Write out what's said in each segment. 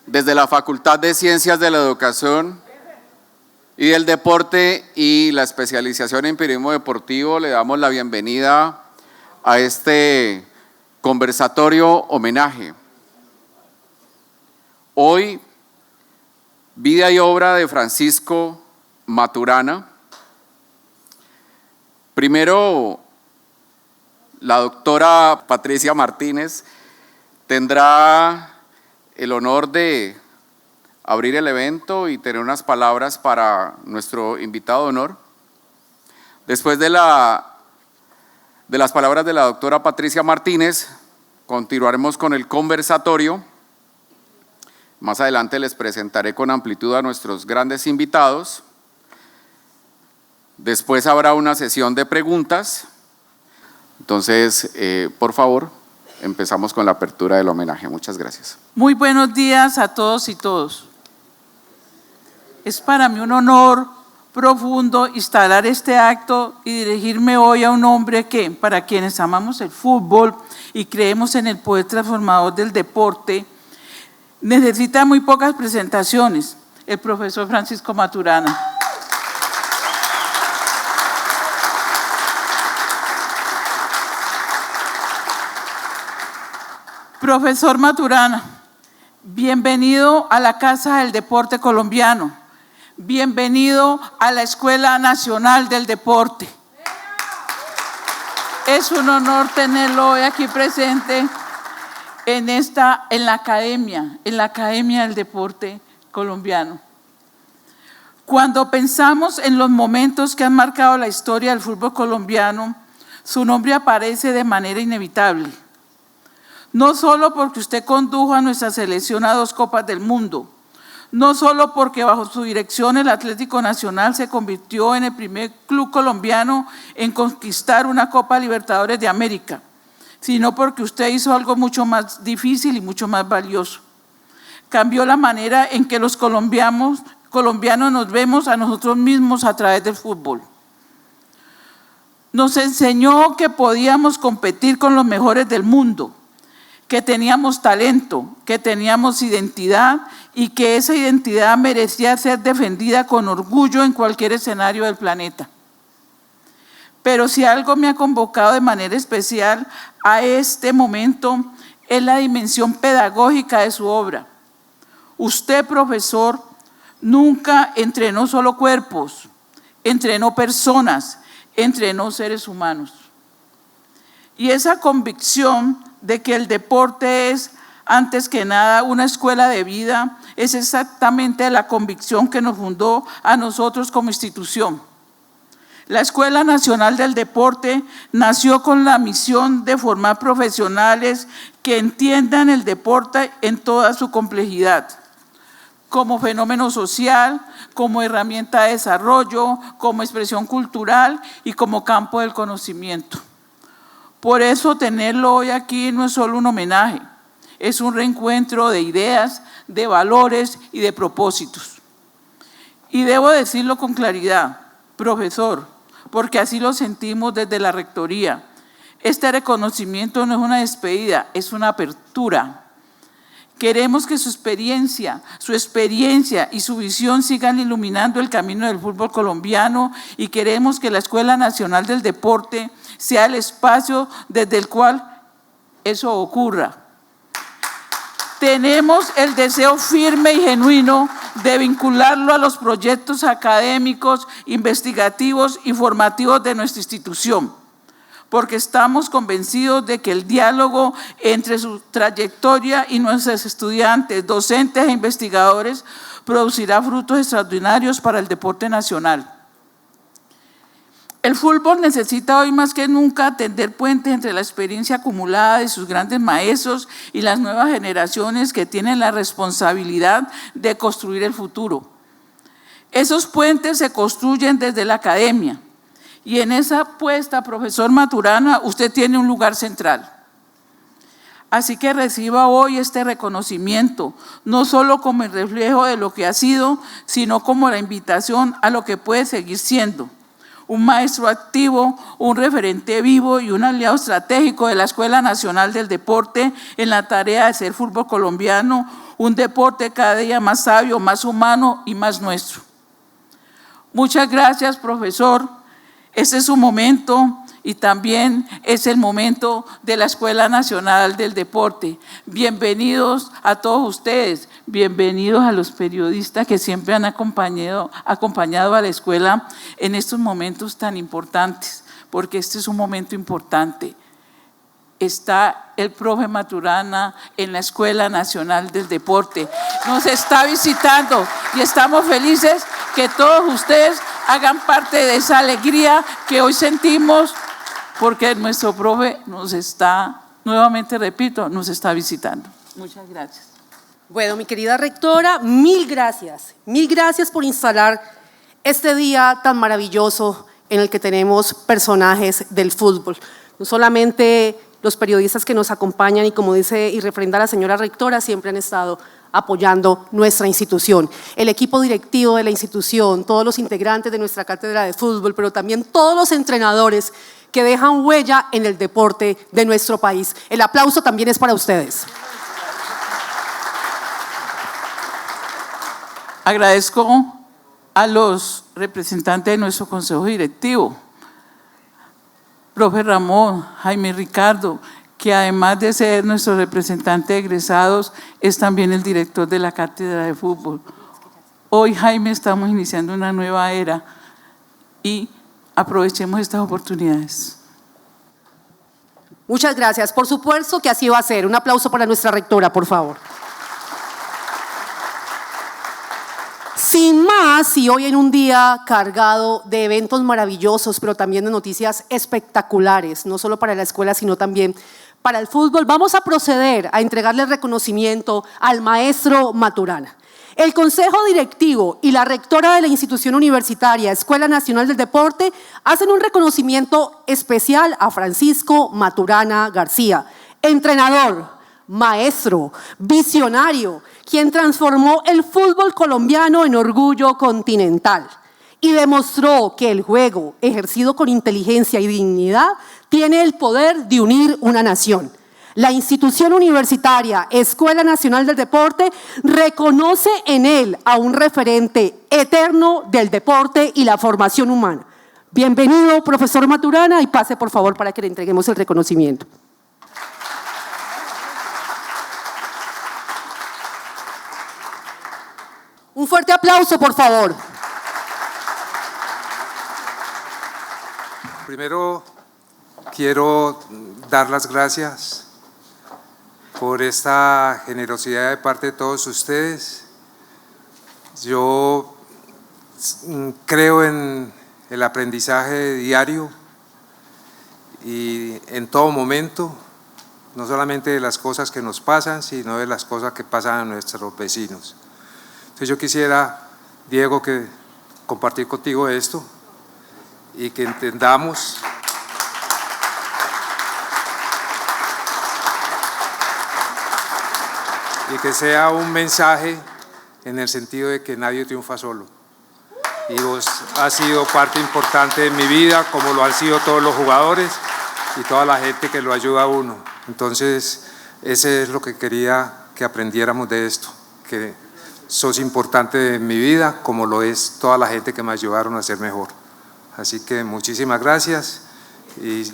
Desde la Facultad de Ciencias de la Educación y del Deporte y la especialización en periodismo deportivo, le damos la bienvenida a este conversatorio homenaje. Hoy, vida y obra de Francisco Maturana. Primero, la doctora Patricia Martínez tendrá el honor de abrir el evento y tener unas palabras para nuestro invitado de honor. Después de las palabras de la doctora Patricia Martínez, continuaremos con el conversatorio. Más adelante les presentaré con amplitud a nuestros grandes invitados. Después habrá una sesión de preguntas. Entonces, por favor, empezamos con la apertura del homenaje. Muchas gracias. Muy buenos días a todos y todos. Es para mí un honor profundo instalar este acto y dirigirme hoy a un hombre que, para quienes amamos el fútbol y creemos en el poder transformador del deporte, necesita muy pocas presentaciones, el profesor Francisco Maturana. Profesor Maturana, bienvenido a la Casa del Deporte Colombiano, bienvenido a la Escuela Nacional del Deporte. Es un honor tenerlo hoy aquí presente en la academia del deporte colombiano. Cuando pensamos en los momentos que han marcado la historia del fútbol colombiano, su nombre aparece de manera inevitable. No solo porque usted condujo a nuestra selección a 2 Copas del Mundo, no solo porque bajo su dirección el Atlético Nacional se convirtió en el primer club colombiano en conquistar una Copa Libertadores de América, sino porque usted hizo algo mucho más difícil y mucho más valioso. Cambió la manera en que los colombianos nos vemos a nosotros mismos a través del fútbol. Nos enseñó que podíamos competir con los mejores del mundo, que teníamos talento, que teníamos identidad y que esa identidad merecía ser defendida con orgullo en cualquier escenario del planeta. Pero si algo me ha convocado de manera especial a este momento es la dimensión pedagógica de su obra. Usted, profesor, nunca entrenó solo cuerpos, entrenó personas, entrenó seres humanos. Y esa convicción de que el deporte es, antes que nada, una escuela de vida, es exactamente la convicción que nos fundó a nosotros como institución. La Escuela Nacional del Deporte nació con la misión de formar profesionales que entiendan el deporte en toda su complejidad, como fenómeno social, como herramienta de desarrollo, como expresión cultural y como campo del conocimiento. Por eso tenerlo hoy aquí no es solo un homenaje, es un reencuentro de ideas, de valores y de propósitos. Y debo decirlo con claridad, profesor, porque así lo sentimos desde la rectoría. Este reconocimiento no es una despedida, es una apertura. Queremos que su experiencia y su visión sigan iluminando el camino del fútbol colombiano y queremos que la Escuela Nacional del Deporte sea el espacio desde el cual eso ocurra. Tenemos el deseo firme y genuino de vincularlo a los proyectos académicos, investigativos y formativos de nuestra institución, porque estamos convencidos de que el diálogo entre su trayectoria y nuestros estudiantes, docentes e investigadores producirá frutos extraordinarios para el deporte nacional. El fútbol necesita hoy más que nunca tender puentes entre la experiencia acumulada de sus grandes maestros y las nuevas generaciones que tienen la responsabilidad de construir el futuro. Esos puentes se construyen desde la academia y en esa apuesta, profesor Maturana, usted tiene un lugar central. Así que reciba hoy este reconocimiento, no solo como el reflejo de lo que ha sido, sino como la invitación a lo que puede seguir siendo. un maestro activo, un referente vivo y un aliado estratégico de la Escuela Nacional del Deporte en la tarea de ser fútbol colombiano, un deporte cada día más sabio, más humano y más nuestro. Muchas gracias, profesor. Este es su momento y también es el momento de la Escuela Nacional del Deporte. Bienvenidos a todos ustedes, bienvenidos a los periodistas que siempre han acompañado a la escuela en estos momentos tan importantes, porque este es un momento importante. Está el profe Maturana en la Escuela Nacional del Deporte. Nos está visitando y estamos felices que todos ustedes hagan parte de esa alegría que hoy sentimos, porque nuestro profe nos está, nuevamente repito, nos está visitando. Muchas gracias. Bueno, mi querida rectora, mil gracias por instalar este día tan maravilloso en el que tenemos personajes del fútbol. No solamente los periodistas que nos acompañan y, como dice y refrenda la señora rectora, siempre han estado apoyando nuestra institución. El equipo directivo de la institución, todos los integrantes de nuestra cátedra de fútbol, pero también todos los entrenadores que dejan huella en el deporte de nuestro país. El aplauso también es para ustedes. Agradezco a los representantes de nuestro consejo directivo, profe Ramón, Jaime Ricardo, que además de ser nuestro representante de egresados, es también el director de la cátedra de fútbol. Hoy, Jaime, estamos iniciando una nueva era y aprovechemos estas oportunidades. Muchas gracias. Por supuesto que así va a ser. Un aplauso para nuestra rectora, por favor. Sin más, y hoy en un día cargado de eventos maravillosos, pero también de noticias espectaculares, no solo para la escuela, sino también para el fútbol, vamos a proceder a entregarle el reconocimiento al maestro Maturana. El Consejo Directivo y la rectora de la institución universitaria Escuela Nacional del Deporte hacen un reconocimiento especial a Francisco Maturana García, entrenador, maestro, visionario, quien transformó el fútbol colombiano en orgullo continental y demostró que el juego, ejercido con inteligencia y dignidad, tiene el poder de unir una nación. La institución universitaria Escuela Nacional del Deporte reconoce en él a un referente eterno del deporte y la formación humana. Bienvenido, profesor Maturana, y pase por favor para que le entreguemos el reconocimiento. Un fuerte aplauso, por favor. Primero, quiero dar las gracias por esta generosidad de parte de todos ustedes. Yo creo en el aprendizaje diario y en todo momento, no solamente de las cosas que nos pasan, sino de las cosas que pasan a nuestros vecinos. Entonces yo quisiera, Diego, que compartir contigo esto y que entendamos y que sea un mensaje en el sentido de que nadie triunfa solo. Y vos has sido parte importante de mi vida, como lo han sido todos los jugadores y toda la gente que lo ayuda a uno. Entonces, ese es lo que quería que aprendiéramos de esto, que sos importante en mi vida, como lo es toda la gente que me ayudaron a ser mejor. Así que muchísimas gracias y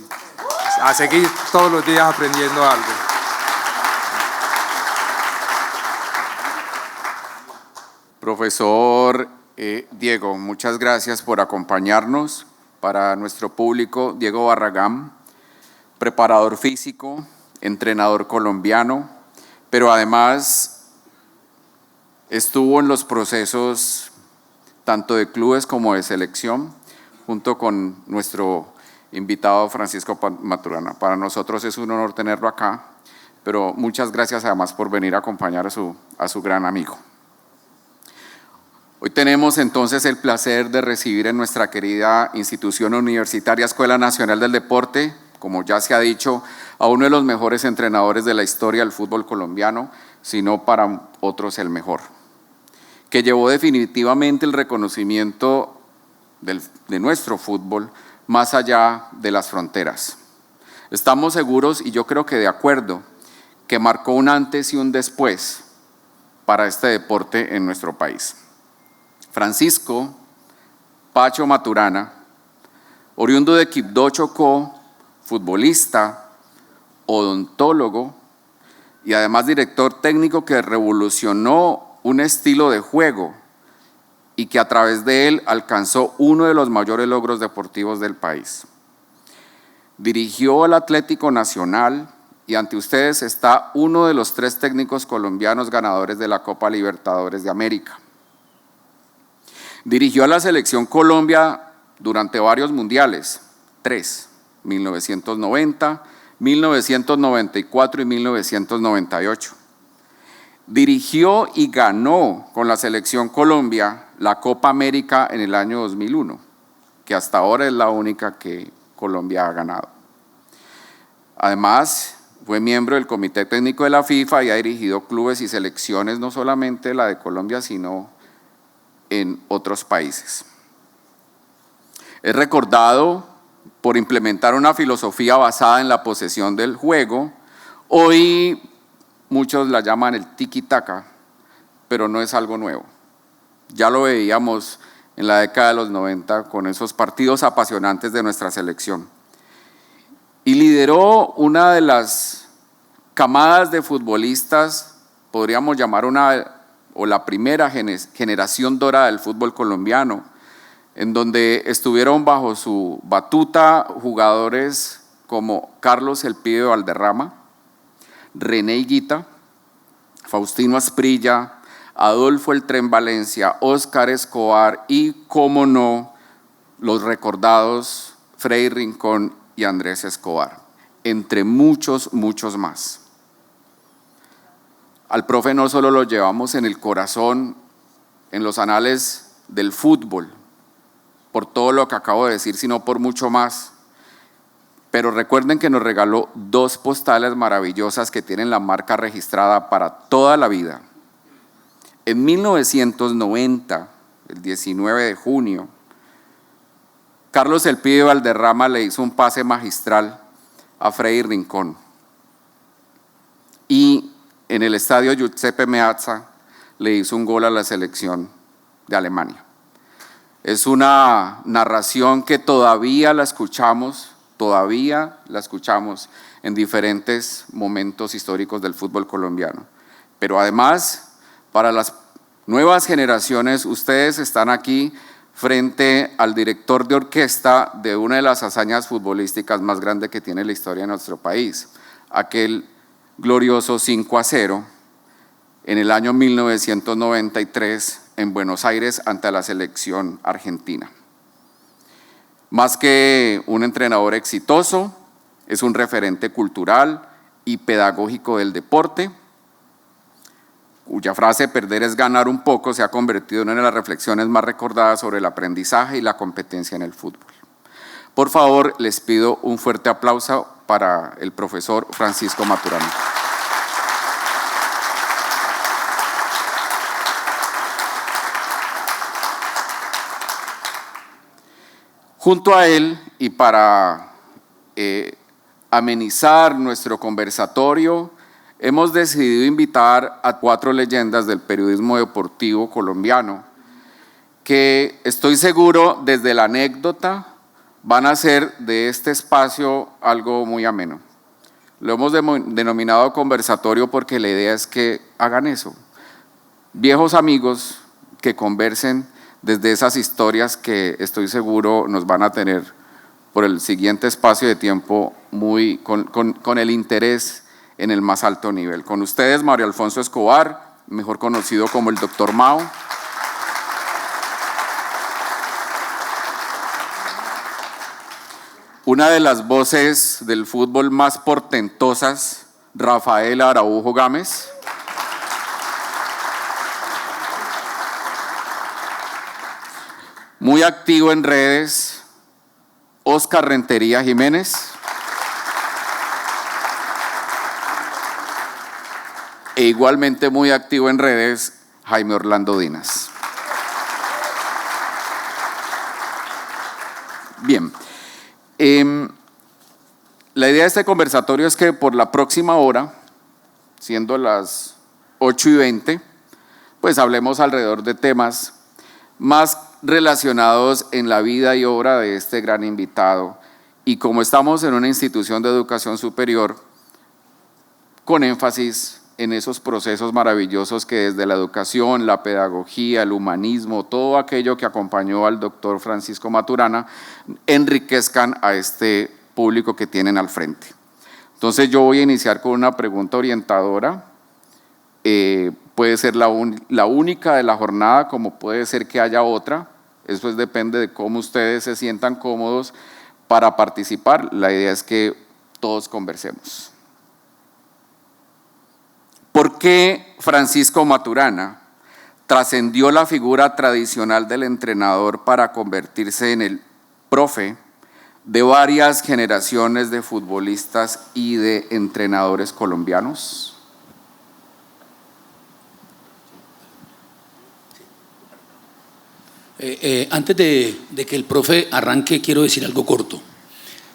a seguir todos los días aprendiendo algo. Profesor Diego, muchas gracias por acompañarnos. Para nuestro público, Diego Barragán, preparador físico, entrenador colombiano, pero además estuvo en los procesos tanto de clubes como de selección, junto con nuestro invitado Francisco Maturana. Para nosotros es un honor tenerlo acá, pero muchas gracias además por venir a acompañar a su gran amigo. Hoy tenemos entonces el placer de recibir en nuestra querida institución universitaria Escuela Nacional del Deporte, como ya se ha dicho, a uno de los mejores entrenadores de la historia del fútbol colombiano, si no para otros el mejor, que llevó definitivamente el reconocimiento de nuestro fútbol más allá de las fronteras. Estamos seguros, y yo creo que de acuerdo, que marcó un antes y un después para este deporte en nuestro país. Francisco Pacho Maturana, oriundo de Quibdó, Chocó, futbolista, odontólogo y además director técnico que revolucionó un estilo de juego y que a través de él alcanzó uno de los mayores logros deportivos del país. Dirigió al Atlético Nacional y ante ustedes está uno de los 3 técnicos colombianos ganadores de la Copa Libertadores de América. Dirigió a la Selección Colombia durante varios mundiales, 3, 1990, 1994 y 1998. Dirigió y ganó con la Selección Colombia la Copa América en el año 2001, que hasta ahora es la única que Colombia ha ganado. Además, fue miembro del Comité Técnico de la FIFA y ha dirigido clubes y selecciones, no solamente la de Colombia, sino en otros países. Es recordado por implementar una filosofía basada en la posesión del juego. Hoy muchos la llaman el tiki-taka, pero no es algo nuevo. Ya lo veíamos en la década de los 90 con esos partidos apasionantes de nuestra selección. Y lideró una de las camadas de futbolistas, podríamos llamar la primera generación dorada del fútbol colombiano, en donde estuvieron bajo su batuta jugadores como Carlos El Pibe Valderrama, René Higuita, Faustino Asprilla, Adolfo El Tren Valencia, Óscar Escobar y, cómo no, los recordados Freddy Rincón y Andrés Escobar, entre muchos, muchos más. Al profe no solo lo llevamos en el corazón, en los anales del fútbol, por todo lo que acabo de decir, sino por mucho más. Pero recuerden que nos regaló 2 postales maravillosas que tienen la marca registrada para toda la vida. En 1990, el 19 de junio, Carlos El Pibe Valderrama le hizo un pase magistral a Freddy Rincón. Y en el estadio Giuseppe Meazza le hizo un gol a la selección de Alemania. Es una narración que todavía la escuchamos en diferentes momentos históricos del fútbol colombiano. Pero además, para las nuevas generaciones, ustedes están aquí frente al director de orquesta de una de las hazañas futbolísticas más grandes que tiene la historia de nuestro país, aquel glorioso 5-0 en el año 1993 en Buenos Aires ante la selección argentina. Más que un entrenador exitoso, es un referente cultural y pedagógico del deporte, cuya frase "perder es ganar un poco" se ha convertido en una de las reflexiones más recordadas sobre el aprendizaje y la competencia en el fútbol. Por favor, les pido un fuerte aplauso para el profesor Francisco Maturana. Junto a él, y para amenizar nuestro conversatorio, hemos decidido invitar a 4 leyendas del periodismo deportivo colombiano que estoy seguro desde la anécdota van a hacer de este espacio algo muy ameno. Lo hemos denominado conversatorio porque la idea es que hagan eso. Viejos amigos que conversen desde esas historias que estoy seguro nos van a tener por el siguiente espacio de tiempo con el interés en el más alto nivel. Con ustedes, Mario Alfonso Escobar, mejor conocido como el Dr. Mao. Una de las voces del fútbol más portentosas, Rafael Araujo Gámez. Muy activo en redes, Óscar Rentería Jiménez. E igualmente muy activo en redes, Jaime Orlando Dinas. Bien. La idea de este conversatorio es que por la próxima hora, siendo las 8:20, pues hablemos alrededor de temas más relacionados en la vida y obra de este gran invitado. Y como estamos en una institución de educación superior, con énfasis en esos procesos maravillosos que desde la educación, la pedagogía, el humanismo, todo aquello que acompañó al doctor Francisco Maturana, enriquezcan a este público que tienen al frente. Entonces yo voy a iniciar con una pregunta orientadora. Puede ser la única de la jornada, como puede ser que haya otra. Eso depende de cómo ustedes se sientan cómodos para participar. La idea es que todos conversemos. ¿Por qué Francisco Maturana trascendió la figura tradicional del entrenador para convertirse en el profe de varias generaciones de futbolistas y de entrenadores colombianos? Antes de que el profe arranque, quiero decir algo corto.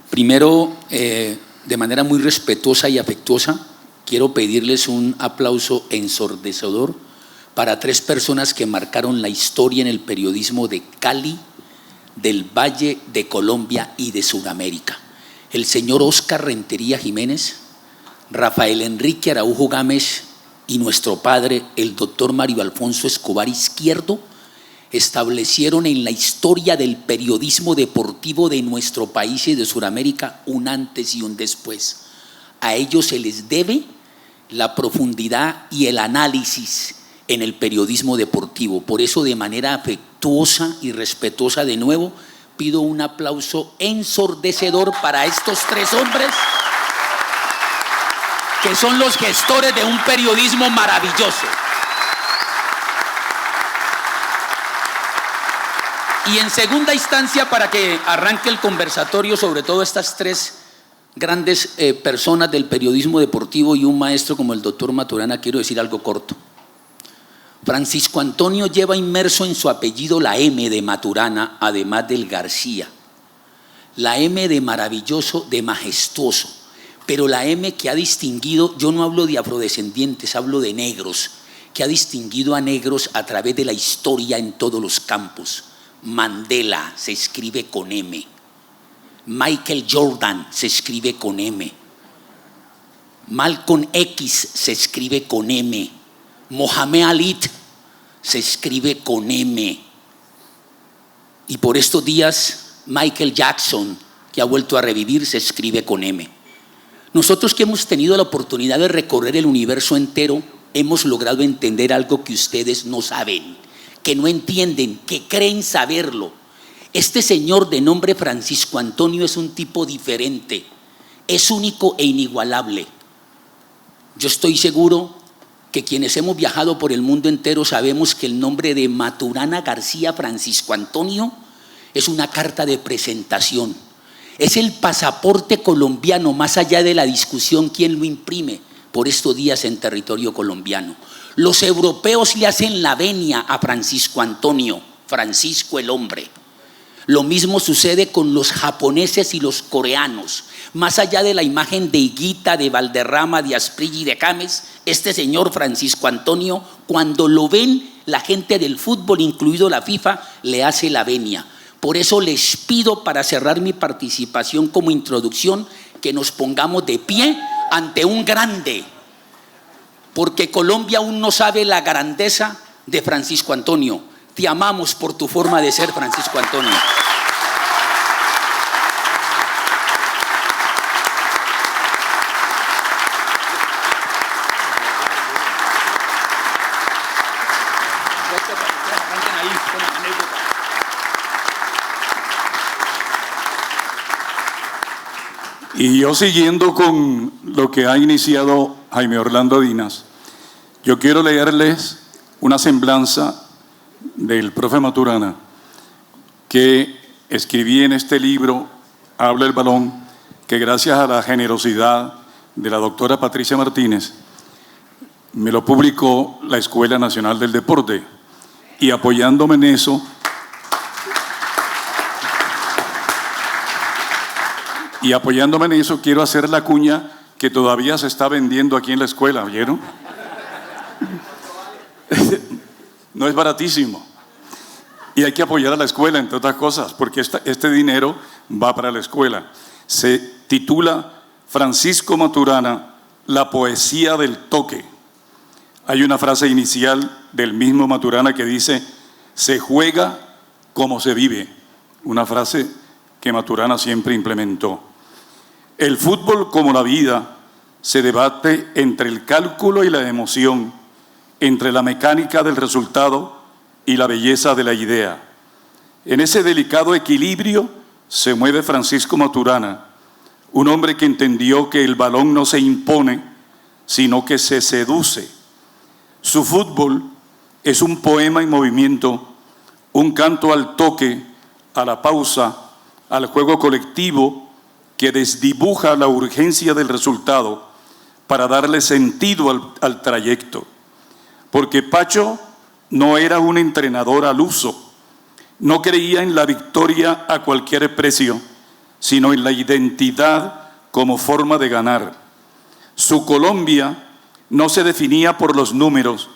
Primero, de manera muy respetuosa y afectuosa, quiero pedirles un aplauso ensordecedor para 3 personas que marcaron la historia en el periodismo de Cali, del Valle, de Colombia y de Sudamérica. El señor Óscar Rentería Jiménez, Rafael Enrique Araujo Gámez y nuestro padre, el doctor Mario Alfonso Escobar Izquierdo, establecieron en la historia del periodismo deportivo de nuestro país y de Sudamérica un antes y un después. A ellos se les debe la profundidad y el análisis en el periodismo deportivo. Por eso, de manera afectuosa y respetuosa, de nuevo, pido un aplauso ensordecedor para estos 3 hombres que son los gestores de un periodismo maravilloso. Y en segunda instancia, para que arranque el conversatorio, sobre todo estas 3 grandes personas del periodismo deportivo y un maestro como el doctor Maturana, quiero decir algo corto. Francisco Antonio lleva inmerso en su apellido la M de Maturana, además del García. La M de maravilloso, de majestuoso. Pero la M que ha distinguido, yo no hablo de afrodescendientes, hablo de negros, que ha distinguido a negros a través de la historia en todos los campos. Mandela se escribe con M. Michael Jordan se escribe con M. Malcolm X se escribe con M. Mohamed Ali se escribe con M. Y por estos días, Michael Jackson, que ha vuelto a revivir, se escribe con M. Nosotros que hemos tenido la oportunidad de recorrer el universo entero, hemos logrado entender algo que ustedes no saben, que no entienden, que creen saberlo. Este señor de nombre Francisco Antonio es un tipo diferente, es único e inigualable. Yo estoy seguro que quienes hemos viajado por el mundo entero sabemos que el nombre de Maturana García Francisco Antonio es una carta de presentación, es el pasaporte colombiano, más allá de la discusión quién lo imprime por estos días en territorio colombiano. Los europeos le hacen la venia a Francisco Antonio, Francisco el hombre. Lo mismo sucede con los japoneses y los coreanos. Más allá de la imagen de Higuita, de Valderrama, de Asprilla y de James, este señor Francisco Antonio, cuando lo ven, la gente del fútbol, incluido la FIFA, le hace la venia. Por eso les pido, para cerrar mi participación como introducción, que nos pongamos de pie ante un grande, porque Colombia aún no sabe la grandeza de Francisco Antonio. Te amamos por tu forma de ser, Francisco Antonio. Y yo, siguiendo con lo que ha iniciado Jaime Orlando Dinas, yo quiero leerles una semblanza del profe Maturana que escribí en este libro, Habla el Balón, que gracias a la generosidad de la doctora Patricia Martínez me lo publicó la Escuela Nacional del Deporte, y apoyándome en eso Y apoyándome en eso, quiero hacer la cuña que todavía se está vendiendo aquí en la escuela, ¿vieron? No es baratísimo. Y hay que apoyar a la escuela, entre otras cosas, porque este dinero va para la escuela. Se titula Francisco Maturana, La poesía del toque. Hay una frase inicial del mismo Maturana que dice, se juega como se vive. Una frase que Maturana siempre implementó. El fútbol, como la vida, se debate entre el cálculo y la emoción, entre la mecánica del resultado y la belleza de la idea. En ese delicado equilibrio se mueve Francisco Maturana, un hombre que entendió que el balón no se impone, sino que se seduce. Su fútbol es un poema en movimiento, un canto al toque, a la pausa, al juego colectivo que desdibuja la urgencia del resultado para darle sentido al trayecto. Porque Pacho no era un entrenador al uso, no creía en la victoria a cualquier precio, sino en la identidad como forma de ganar. Su Colombia no se definía por los números,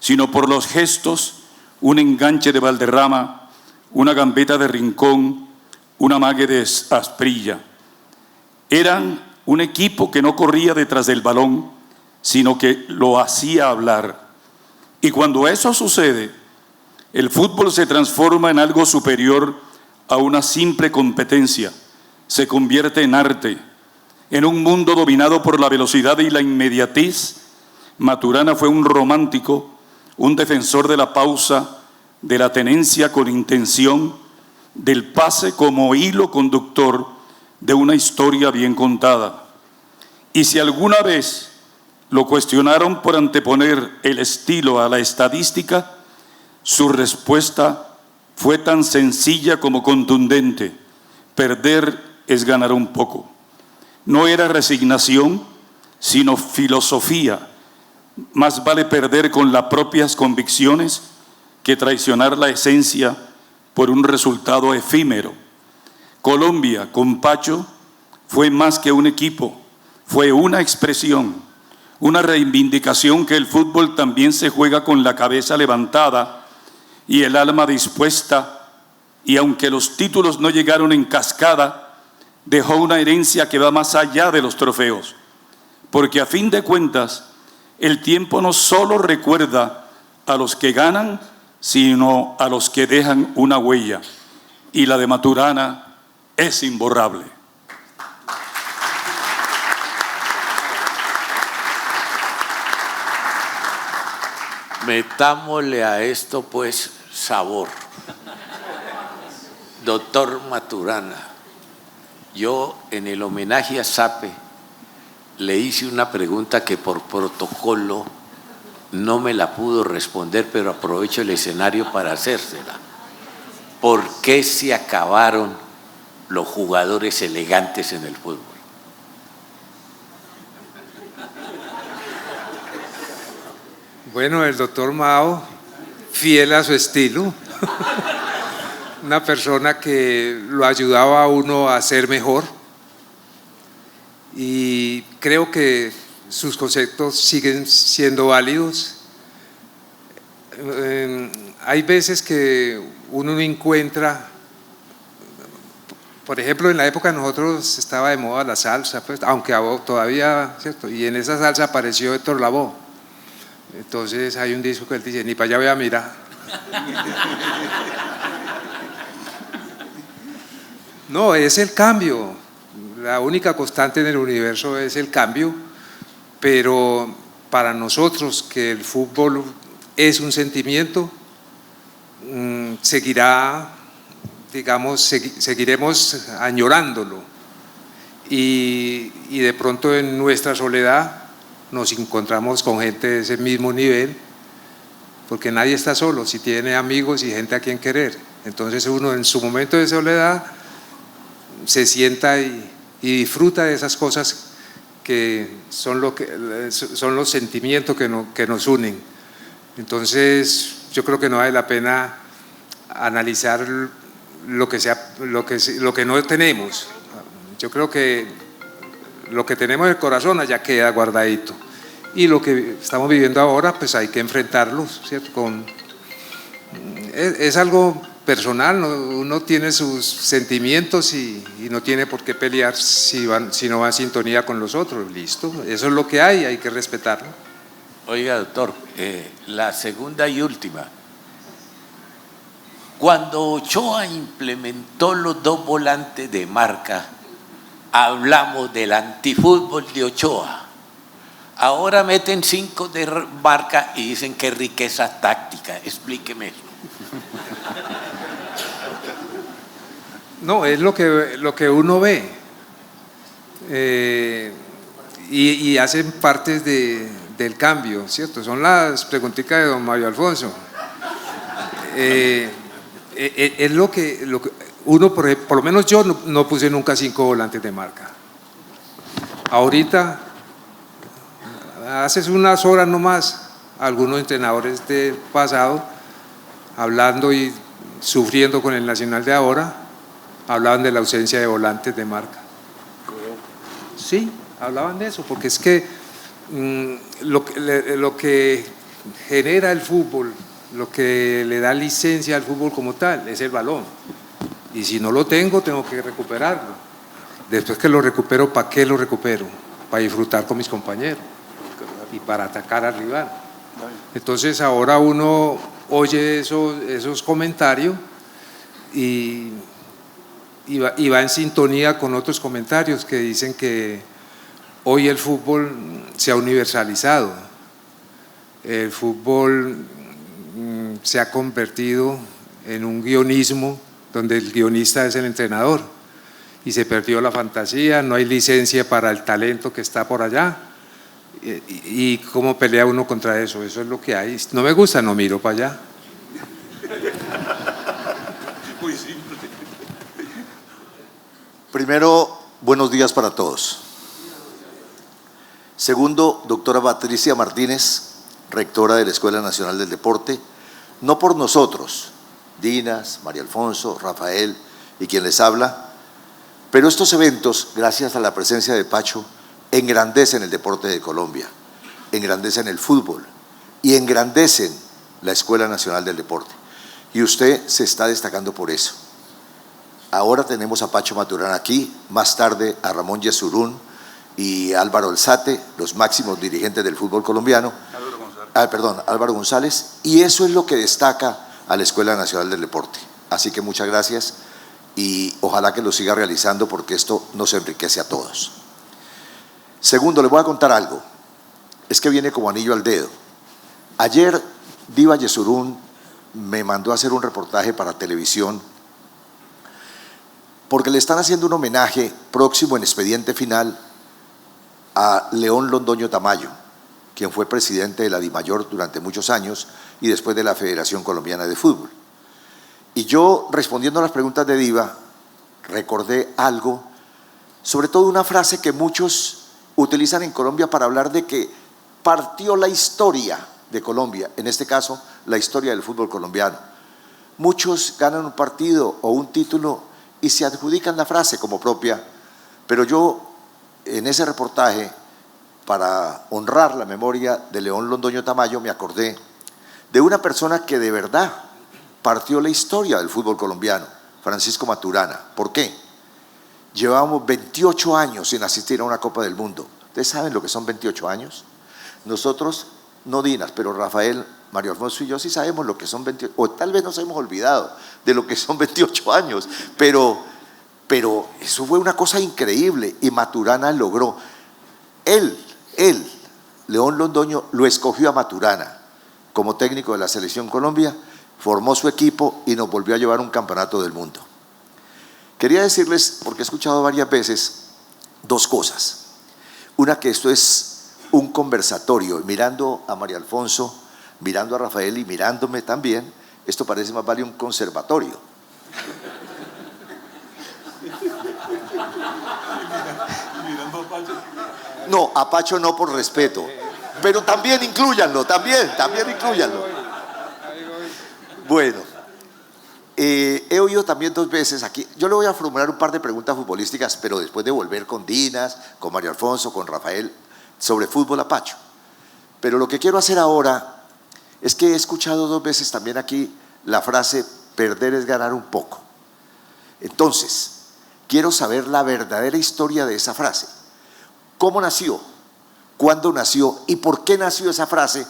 sino por los gestos, un enganche de Valderrama, una gambeta de Rincón, una mague de Asprilla. Eran un equipo que no corría detrás del balón, sino que lo hacía hablar. Y cuando eso sucede, el fútbol se transforma en algo superior a una simple competencia. Se convierte en arte. En un mundo dominado por la velocidad y la inmediatez, Maturana fue un romántico, un defensor de la pausa, de la tenencia con intención, del pase como hilo conductor de una historia bien contada. Y si alguna vez lo cuestionaron por anteponer el estilo a la estadística, su respuesta fue tan sencilla como contundente: perder es ganar un poco. No era resignación, sino filosofía. Más vale perder con las propias convicciones que traicionar la esencia por un resultado efímero. Colombia, con Pacho, fue más que un equipo, fue una expresión, una reivindicación que el fútbol también se juega con la cabeza levantada y el alma dispuesta, y aunque los títulos no llegaron en cascada, dejó una herencia que va más allá de los trofeos, porque a fin de cuentas, el tiempo no solo recuerda a los que ganan, sino a los que dejan una huella, y la de Maturana es imborrable. Metámosle a esto pues sabor. Doctor Maturana, yo en el homenaje a Sape le hice una pregunta que por protocolo no me la pudo responder, pero aprovecho el escenario para hacérsela. ¿Por qué se acabaron los jugadores elegantes en el fútbol? Bueno, el doctor Mao, fiel a su estilo, una persona que lo ayudaba a uno a ser mejor, y creo que sus conceptos siguen siendo válidos. Hay veces que uno no encuentra, por ejemplo, en la época de nosotros estaba de moda la salsa, pues, aunque todavía, ¿cierto? Y en esa salsa apareció Héctor Lavoe. Entonces hay un disco que él dice, ni para allá voy a mirar. No, es el cambio. La única constante en el universo es el cambio, pero para nosotros que el fútbol es un sentimiento, seguirá, digamos, seguiremos añorándolo, y de pronto en nuestra soledad nos encontramos con gente de ese mismo nivel, porque nadie está solo, si tiene amigos y gente a quien querer. Entonces uno en su momento de soledad se sienta y disfruta de esas cosas que son los sentimientos que nos unen. Entonces yo creo que no vale la pena analizar lo que no tenemos, yo creo que lo que tenemos en el corazón allá queda guardadito. Y lo que estamos viviendo ahora, pues hay que enfrentarlo, ¿cierto? Es algo personal, ¿no? Uno tiene sus sentimientos y no tiene por qué pelear si no va en sintonía con los otros, listo, eso es lo que hay que respetarlo. Oiga, doctor, la segunda y última. Cuando Ochoa implementó los 2 volantes de marca, hablamos del antifútbol de Ochoa. Ahora meten 5 de marca y dicen que riqueza táctica. Explíqueme eso. No, es lo que uno ve y hacen partes del cambio, ¿cierto? Son las preguntitas de don Mario Alfonso. Es lo que uno, por lo menos yo no puse nunca 5 volantes de marca. Ahorita, hace unas horas nomás, algunos entrenadores del pasado, hablando y sufriendo con el Nacional de ahora, hablaban de la ausencia de volantes de marca. Sí, hablaban de eso, porque es que lo que genera el fútbol, lo que le da licencia al fútbol como tal, es el balón. Y si no lo tengo que recuperarlo. Después que lo recupero, ¿para qué lo recupero? Para disfrutar con mis compañeros y para atacar al rival. Entonces ahora uno oye esos comentarios y va en sintonía con otros comentarios que dicen que hoy el fútbol se ha universalizado. El fútbol se ha convertido en un guionismo donde el guionista es el entrenador y se perdió la fantasía, no hay licencia para el talento que está por allá. ¿Y cómo pelea uno contra eso? Eso es lo que hay. No me gusta, no miro para allá. Muy simple. Primero, buenos días para todos. Segundo, doctora Patricia Martínez, rectora de la Escuela Nacional del Deporte, no por nosotros, Dinas, María Alfonso, Rafael y quien les habla, pero estos eventos, gracias a la presencia de Pacho, engrandecen el deporte de Colombia, engrandecen el fútbol y engrandecen la Escuela Nacional del Deporte. Y usted se está destacando por eso. Ahora tenemos a Pacho Maturana aquí, más tarde a Ramón Yesurún y Álvaro Alzate, los máximos dirigentes del fútbol colombiano. Álvaro González, y eso es lo que destaca a la Escuela Nacional del Deporte. Así que muchas gracias y ojalá que lo siga realizando porque esto nos enriquece a todos. Segundo, le voy a contar algo, es que viene como anillo al dedo. Ayer Diva Yesurún me mandó a hacer un reportaje para televisión porque le están haciendo un homenaje próximo en Expediente Final a León Londoño Tamayo, quien fue presidente de la DIMAYOR durante muchos años y después de la Federación Colombiana de Fútbol. Y yo, respondiendo a las preguntas de Diva, recordé algo, sobre todo una frase que muchos utilizan en Colombia para hablar de que partió la historia de Colombia, en este caso, la historia del fútbol colombiano. Muchos ganan un partido o un título y se adjudican la frase como propia, pero yo, en ese reportaje, para honrar la memoria de León Londoño Tamayo, me acordé de una persona que de verdad partió la historia del fútbol colombiano, Francisco Maturana. ¿Por qué? Llevábamos 28 años sin asistir a una Copa del Mundo. ¿Ustedes saben lo que son 28 años? Nosotros, no Dinas, pero Rafael, Mario Alfonso y yo sí sabemos lo que son 28, o tal vez nos hemos olvidado de lo que son 28 años, pero eso fue una cosa increíble y Maturana logró. Él, León Londoño, lo escogió a Maturana como técnico de la Selección Colombia, formó su equipo y nos volvió a llevar un campeonato del mundo. Quería decirles, porque he escuchado varias veces, dos cosas. Una, que esto es un conversatorio, mirando a María Alfonso, mirando a Rafael y mirándome también, esto parece más vale un conservatorio. No, a Pacho no por respeto, pero también inclúyanlo, también inclúyanlo. Bueno, he oído también 2 veces aquí, yo le voy a formular un par de preguntas futbolísticas, pero después de volver con Dinas, con Mario Alfonso, con Rafael, sobre fútbol a Pacho. Pero lo que quiero hacer ahora es que he escuchado 2 veces también aquí la frase perder es ganar un poco. Entonces, quiero saber la verdadera historia de esa frase. ¿Cómo nació? ¿Cuándo nació? ¿Y por qué nació esa frase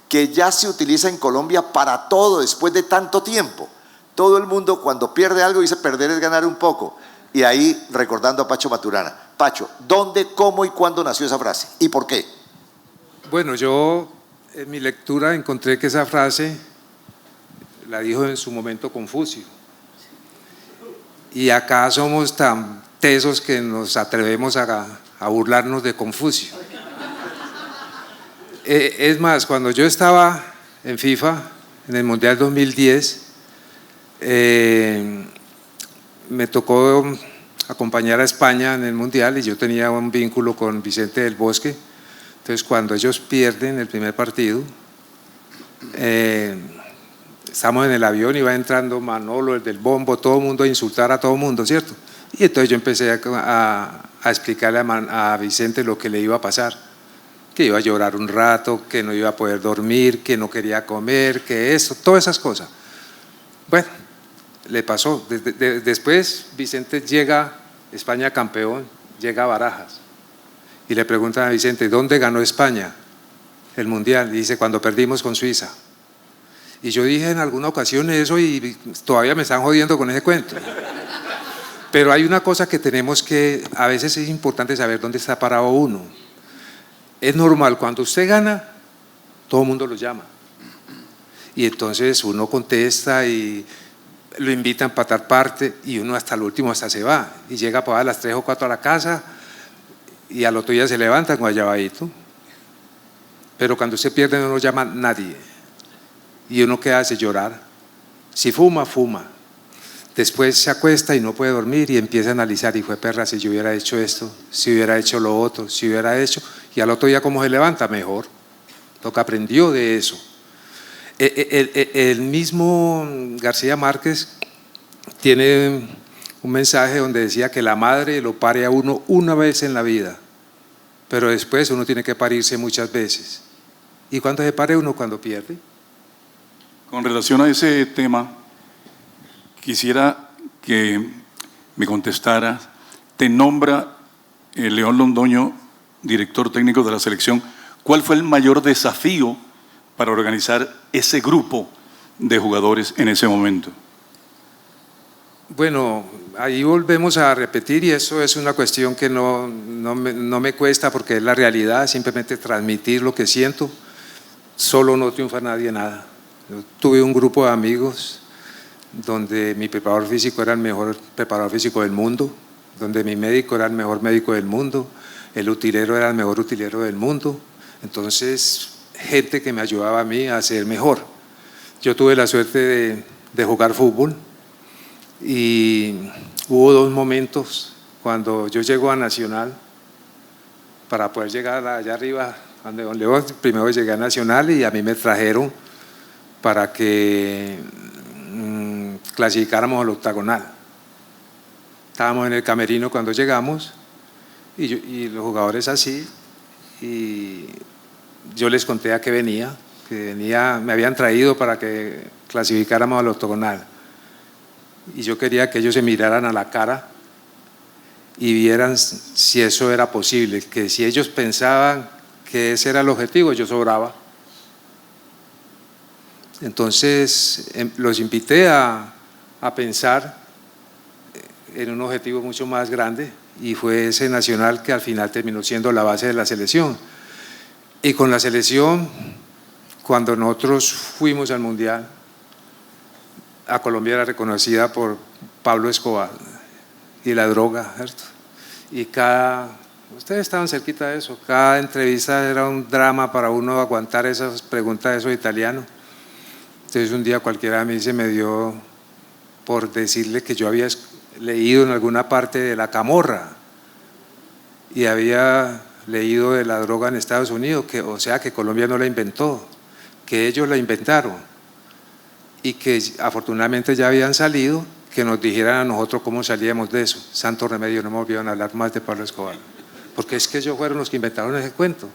que ya se utiliza en Colombia para todo después de tanto tiempo? Todo el mundo cuando pierde algo dice perder es ganar un poco. Y ahí recordando a Pacho Maturana. Pacho, ¿dónde, cómo y cuándo nació esa frase? ¿Y por qué? Bueno, yo en mi lectura encontré que esa frase la dijo en su momento Confucio. Y acá somos tan tesos que nos atrevemos a burlarnos de Confucio. Es más, cuando yo estaba en FIFA, en el Mundial 2010, me tocó acompañar a España en el Mundial y yo tenía un vínculo con Vicente del Bosque. Entonces, cuando ellos pierden el primer partido, estamos en el avión y va entrando Manolo, el del bombo, todo el mundo a insultar a todo el mundo, ¿cierto? Y entonces yo empecé a explicarle a Vicente lo que le iba a pasar, que iba a llorar un rato, que no iba a poder dormir, que no quería comer, que eso, todas esas cosas. Bueno, le pasó. Después Vicente llega, España campeón, llega a Barajas y le preguntan a Vicente, ¿dónde ganó España el Mundial? Y dice, cuando perdimos con Suiza. Y yo dije en alguna ocasión eso y todavía me están jodiendo con ese cuento. Pero hay una cosa que tenemos que, a veces es importante saber dónde está parado uno. Es normal, cuando usted gana, todo el mundo lo llama. Y entonces uno contesta y lo invita a empatar parte y uno hasta el último hasta se va. Y llega para las 3 o 4 a la casa y al otro día se levanta guayabadito. Pero cuando usted pierde no lo llama nadie. Y uno qué hace, llorar. Si fuma, fuma. Después se acuesta y no puede dormir y empieza a analizar, y fue perra, si yo hubiera hecho esto, si hubiera hecho lo otro, si hubiera hecho, y al otro día cómo se levanta, mejor. Lo que aprendió de eso. El mismo García Márquez tiene un mensaje donde decía que la madre lo pare a uno una vez en la vida, pero después uno tiene que parirse muchas veces. ¿Y cuándo se pare uno? Cuando pierde. Con relación a ese tema, quisiera que me contestara, te nombra León Londoño, director técnico de la selección, ¿cuál fue el mayor desafío para organizar ese grupo de jugadores en ese momento? Bueno, ahí volvemos a repetir y eso es una cuestión que no me cuesta porque es la realidad, simplemente transmitir lo que siento. Solo no triunfa nadie nada. Yo tuve un grupo de amigos donde mi preparador físico era el mejor preparador físico del mundo, donde mi médico era el mejor médico del mundo, el utilero era el mejor utilero del mundo. Entonces, gente que me ayudaba a mí a ser mejor. Yo tuve la suerte de jugar fútbol y hubo 2 momentos cuando yo llego a Nacional para poder llegar allá arriba, donde Don León. Primero llegué a Nacional y a mí me trajeron para que clasificáramos al octagonal. Estábamos en el camerino cuando llegamos y los jugadores así, y yo les conté a qué venía, me habían traído para que clasificáramos al octagonal. Y yo quería que ellos se miraran a la cara y vieran si eso era posible, que si ellos pensaban que ese era el objetivo, yo sobraba. Entonces los invité a pensar en un objetivo mucho más grande y fue ese Nacional que al final terminó siendo la base de la selección. Y con la selección, cuando nosotros fuimos al Mundial, a Colombia era reconocida por Pablo Escobar y la droga, ¿cierto? Y ustedes estaban cerquita de eso, cada entrevista era un drama para uno aguantar esas preguntas de esos italianos. Entonces un día cualquiera a mí se me dio por decirle que yo había leído en alguna parte de la camorra y había leído de la droga en Estados Unidos, o sea que Colombia no la inventó, que ellos la inventaron y que afortunadamente ya habían salido, que nos dijeran a nosotros cómo salíamos de eso. Santo remedio, no me olvidan hablar más de Pablo Escobar, porque es que ellos fueron los que inventaron ese cuento.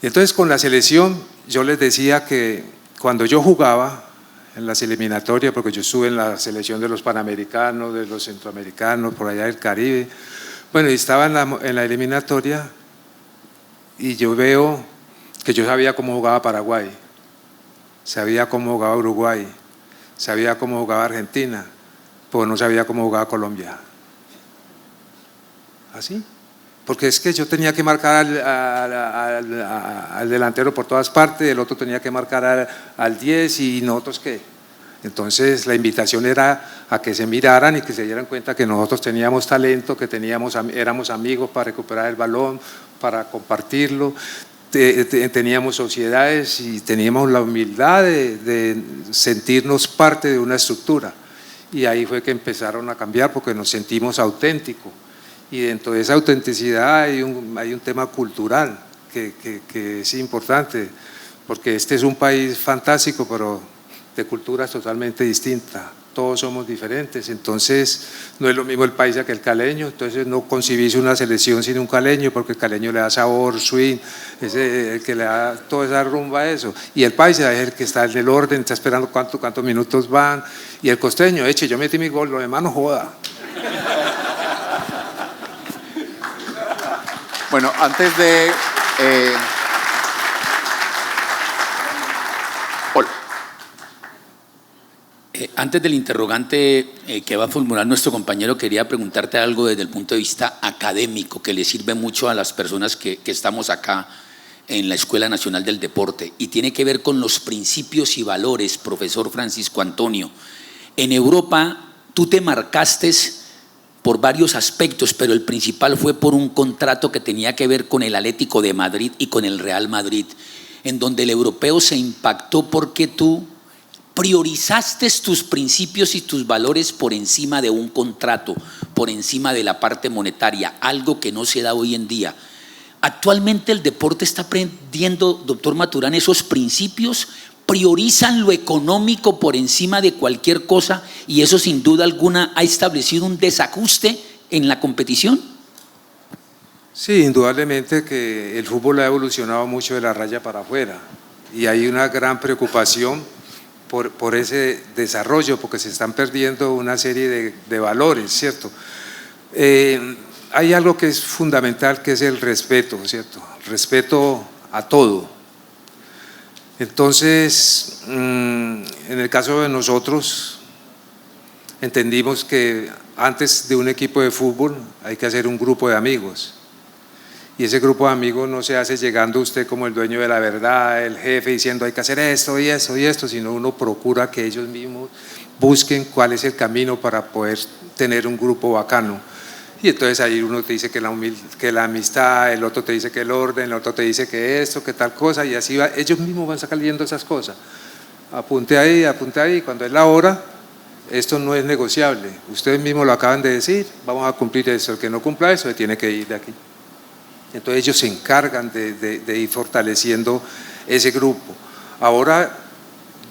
Y entonces con la selección yo les decía que cuando yo jugaba en las eliminatorias, porque yo estuve en la selección de los panamericanos, de los centroamericanos, por allá del Caribe, bueno, y estaba en la eliminatoria y yo veo que yo sabía cómo jugaba Paraguay, sabía cómo jugaba Uruguay, sabía cómo jugaba Argentina, pero no sabía cómo jugaba Colombia. ¿Así? Porque es que yo tenía que marcar al delantero por todas partes, el otro tenía que marcar al 10 y nosotros qué. Entonces la invitación era a que se miraran y que se dieran cuenta que nosotros teníamos talento, que éramos amigos para recuperar el balón, para compartirlo, teníamos sociedades y teníamos la humildad de sentirnos parte de una estructura. Y ahí fue que empezaron a cambiar porque nos sentimos auténticos. Y dentro de esa autenticidad hay un tema cultural que es importante, porque este es un país fantástico, pero de culturas totalmente distintas. Todos somos diferentes, entonces no es lo mismo el paisa que el caleño, entonces no concibís una selección sin un caleño, porque el caleño le da sabor, swing, es el que le da toda esa rumba a eso. Y el paisa es el que está en el orden, está esperando cuántos minutos van. Y el costeño, eche, yo metí mi gol, lo demás no joda. Bueno, antes de… Antes del interrogante que va a formular nuestro compañero, quería preguntarte algo desde el punto de vista académico, que le sirve mucho a las personas que estamos acá en la Escuela Nacional del Deporte, y tiene que ver con los principios y valores, profesor Francisco Antonio. En Europa tú te marcaste por varios aspectos, pero el principal fue por un contrato que tenía que ver con el Atlético de Madrid y con el Real Madrid, en donde el europeo se impactó porque tú priorizaste tus principios y tus valores por encima de un contrato, por encima de la parte monetaria, algo que no se da hoy en día. Actualmente el deporte está aprendiendo, doctor Maturana, esos principios, priorizan lo económico por encima de cualquier cosa, y eso sin duda alguna ha establecido un desajuste en la competición. Sí, indudablemente que el fútbol ha evolucionado mucho de la raya para afuera y hay una gran preocupación por ese desarrollo, porque se están perdiendo una serie de valores, ¿cierto? Hay algo que es fundamental, que es el respeto, ¿cierto? Respeto a todo. Entonces, en el caso de nosotros, entendimos que antes de un equipo de fútbol hay que hacer un grupo de amigos. Y ese grupo de amigos no se hace llegando usted como el dueño de la verdad, el jefe, diciendo hay que hacer esto y esto y esto, sino uno procura que ellos mismos busquen cuál es el camino para poder tener un grupo bacano. Y entonces ahí uno te dice que la amistad, el otro te dice que el orden, el otro te dice que esto, que tal cosa, y así va, ellos mismos van sacando esas cosas. Apunte ahí, cuando es la hora, esto no es negociable. Ustedes mismos lo acaban de decir, vamos a cumplir eso, el que no cumpla eso se tiene que ir de aquí. Entonces ellos se encargan de ir fortaleciendo ese grupo. Ahora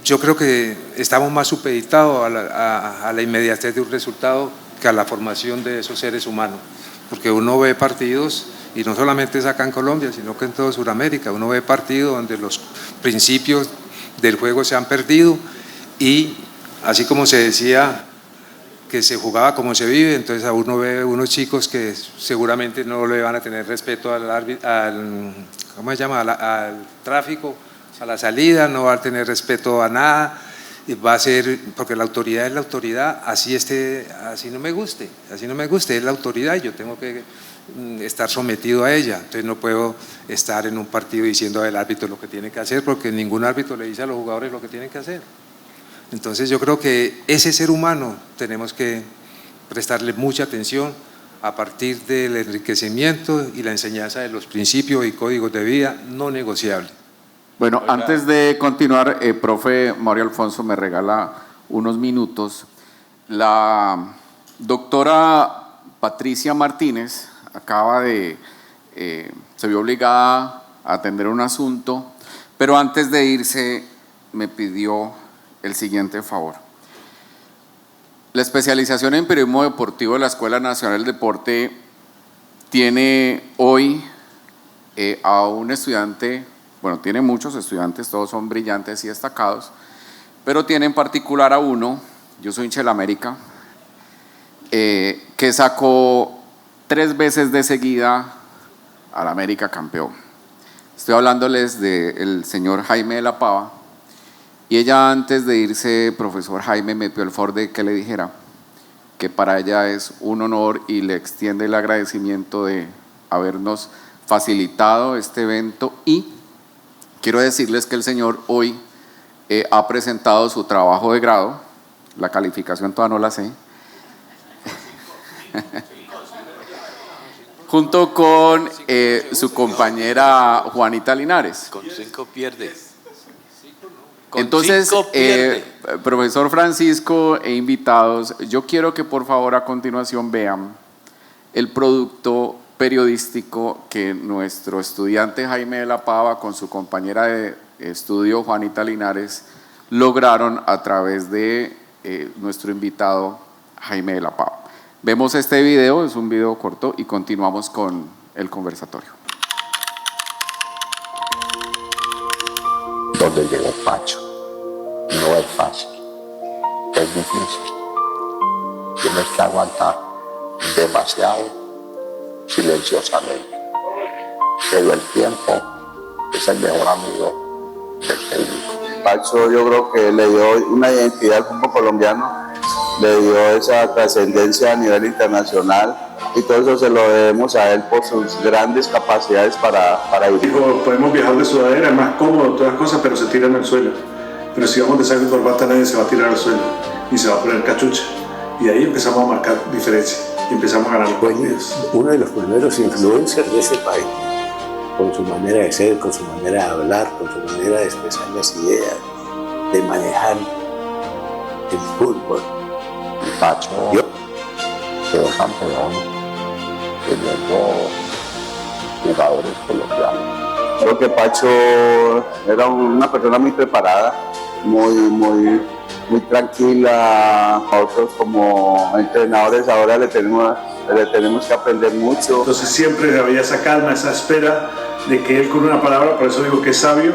yo creo que estamos más supeditados a la inmediatez de un resultado que a la formación de esos seres humanos, porque uno ve partidos, y no solamente es acá en Colombia, sino que en toda Sudamérica, uno ve partidos donde los principios del juego se han perdido, y así como se decía que se jugaba como se vive, entonces a uno ve unos chicos que seguramente no le van a tener respeto al tráfico, a la salida, no va a tener respeto a nada, va a ser, porque la autoridad es la autoridad, así no me guste, es la autoridad y yo tengo que estar sometido a ella. Entonces no puedo estar en un partido diciendo al árbitro lo que tiene que hacer, porque ningún árbitro le dice a los jugadores lo que tienen que hacer. Entonces yo creo que ese ser humano tenemos que prestarle mucha atención a partir del enriquecimiento y la enseñanza de los principios y códigos de vida no negociables. Bueno, antes de continuar, profe Mario Alfonso me regala unos minutos. La doctora Patricia Martínez se vio obligada a atender un asunto, pero antes de irse me pidió el siguiente favor. La especialización en periodismo deportivo de la Escuela Nacional del Deporte tiene hoy a un estudiante, bueno, tiene muchos estudiantes, todos son brillantes y destacados, pero tiene en particular a uno, yo soy hincha del América, que sacó 3 veces de seguida al América campeón. Estoy hablándoles del señor Jaime de la Pava, y ella antes de irse, profesor Jaime, me pidió el favor de que le dijera que para ella es un honor y le extiende el agradecimiento de habernos facilitado este evento, y quiero decirles que el señor hoy ha presentado su trabajo de grado, la calificación todavía no la sé, junto con su compañera Juanita Linares. Con 5 pierde. Entonces, profesor Francisco e invitados, yo quiero que por favor a continuación vean el producto periodístico que nuestro estudiante Jaime de la Pava con su compañera de estudio Juanita Linares lograron a través de nuestro invitado Jaime de la Pava. Vemos este video, es un video corto, y continuamos con el conversatorio. Donde llegó Pacho no es fácil, es difícil. Tienes que aguantar demasiado silenciosamente. Pero el tiempo es el mejor amigo del técnico. Pacho, yo creo que le dio una identidad al fútbol colombiano, le dio esa trascendencia a nivel internacional, y todo eso se lo debemos a él por sus grandes capacidades para ir. Dijo, podemos viajar de sudadera, es más cómodo, todas las cosas, pero se tiran al suelo. Pero si vamos de saco y corbata, nadie se va a tirar al suelo, ni se va a poner cachucha. Y ahí empezamos a marcar diferencia, y empezamos a ganar los partidos. Uno de los primeros influencers de este país, con su manera de ser, con su manera de hablar, con su manera de expresar las ideas, de manejar el fútbol. Y Pacho quedó campeón teniendo jugadores colombianos. Creo que Pacho era una persona muy preparada, muy tranquila. Nosotros como entrenadores ahora le tenemos que aprender mucho. Entonces siempre había esa calma, esa espera de que él con una palabra, por eso digo que es sabio,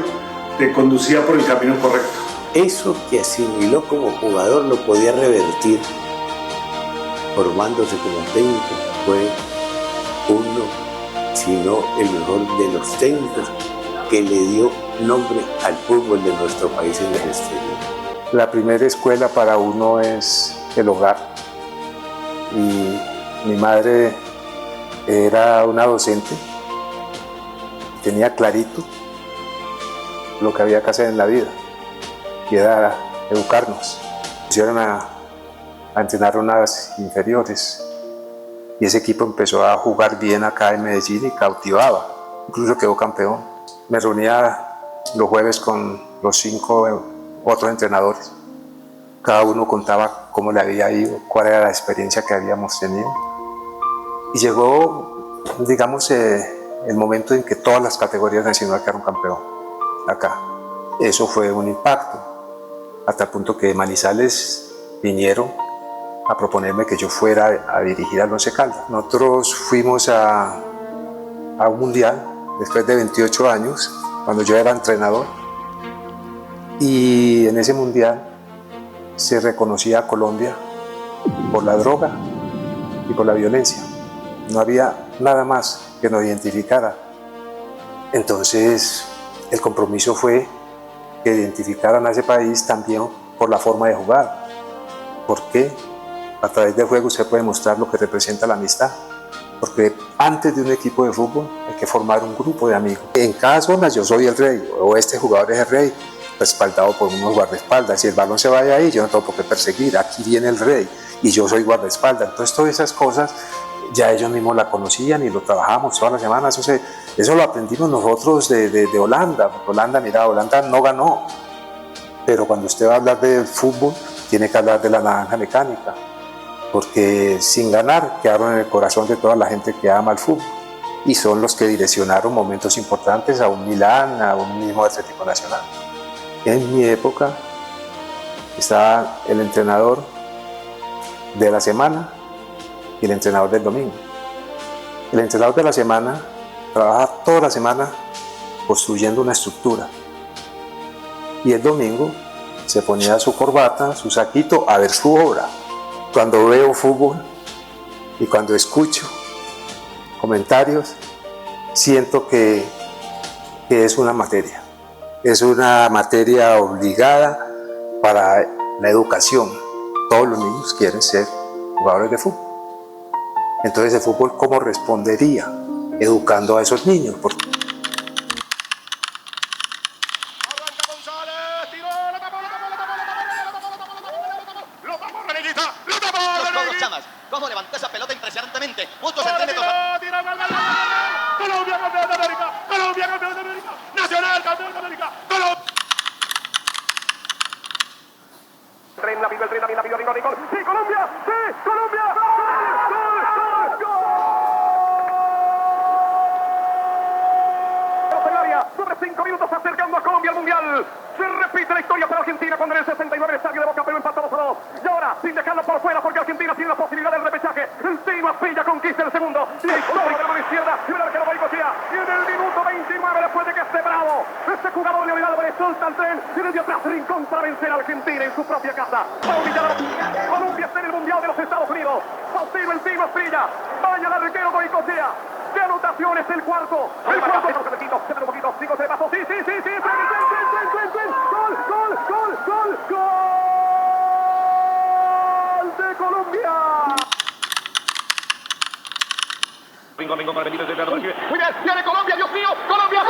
te conducía por el camino correcto. Eso que asimiló como jugador lo podía revertir formándose como técnico. Fue uno, si no el mejor de los técnicos que le dio nombre al fútbol de nuestro país en el exterior. La primera escuela para uno es el hogar. Y mi madre era una docente, tenía clarito lo que había que hacer en la vida, y era educarnos. Pusieron a entrenar unas inferiores, y ese equipo empezó a jugar bien acá en Medellín y cautivaba, incluso quedó campeón. Me reunía los jueves con los 5 otros entrenadores, cada uno contaba cómo le había ido, cuál era la experiencia que habíamos tenido, y llegó, digamos, el momento en que todas las categorías nacionales quedaron campeón acá. Eso fue un impacto, hasta el punto que Manizales vinieron a proponerme que yo fuera a dirigir al Once Caldas. Nosotros fuimos a un mundial después de 28 años, cuando yo era entrenador, y en ese mundial se reconocía a Colombia por la droga y por la violencia. No había nada más que nos identificara. Entonces el compromiso fue que identificaran a ese país también por la forma de jugar. ¿Por qué? A través del juego se puede mostrar lo que representa la amistad. Porque antes de un equipo de fútbol hay que formar un grupo de amigos. En cada zona yo soy el rey, o este jugador es el rey, respaldado por unos guardaespaldas. Si el balón se va de ahí, yo no tengo por qué perseguir. Aquí viene el rey y yo soy guardaespaldas. Entonces todas esas cosas ya ellos mismos la conocían y lo trabajamos todas las semanas. Eso lo aprendimos nosotros de Holanda. Holanda no ganó. Pero cuando usted va a hablar de fútbol, tiene que hablar de la naranja mecánica. Porque sin ganar quedaron en el corazón de toda la gente que ama el fútbol. Y son los que direccionaron momentos importantes a un Milán, a un mismo Atlético Nacional. En mi época estaba el entrenador de la semana y el entrenador del domingo. El entrenador de la semana trabaja toda la semana construyendo una estructura y el domingo se ponía su corbata, su saquito a ver su obra. Cuando veo fútbol y cuando escucho comentarios, siento que es una materia obligada para la educación. Todos los niños quieren ser jugadores de fútbol. Entonces el fútbol, ¿cómo respondería educando a esos niños? Porque ¿Cómo levantó esa pelota impresionantemente? Muchos centímetros. Colombia, campeón de América. Colombia, campeón de América. Nacional, campeón de América. Colombia. Tren la pidió, Rico. Sí, Colombia. Sí, Colombia. Sobre 5 minutos acercando a Colombia al Mundial. Se repite la historia para Argentina cuando en el 69 el estadio de Boca Perú empató 2-2. Y ahora, sin dejarlo por fuera, porque Argentina tiene la posibilidad del repechaje, el Tino Asprilla conquista el segundo. Y la histórica de la mano izquierda, y el arquero Goycochea. Y en el minuto 29, después de que esté bravo, este jugador de Olivado le solta el tren y desde atrás Rincón para vencer a Argentina en su propia casa. Colombia está en el Mundial de los Estados Unidos. Faustino el Tino Asprilla. Vaya el arquero Goycochea. ¡Qué anotación es el cuarto! ¡El cuarto! Se un poquito, 5 se pasó. ¡Sí! ¡Gol! ¡De Colombia! Rincón para Benítez. Muy bien, viene Colombia, Dios mío, Colombia. Va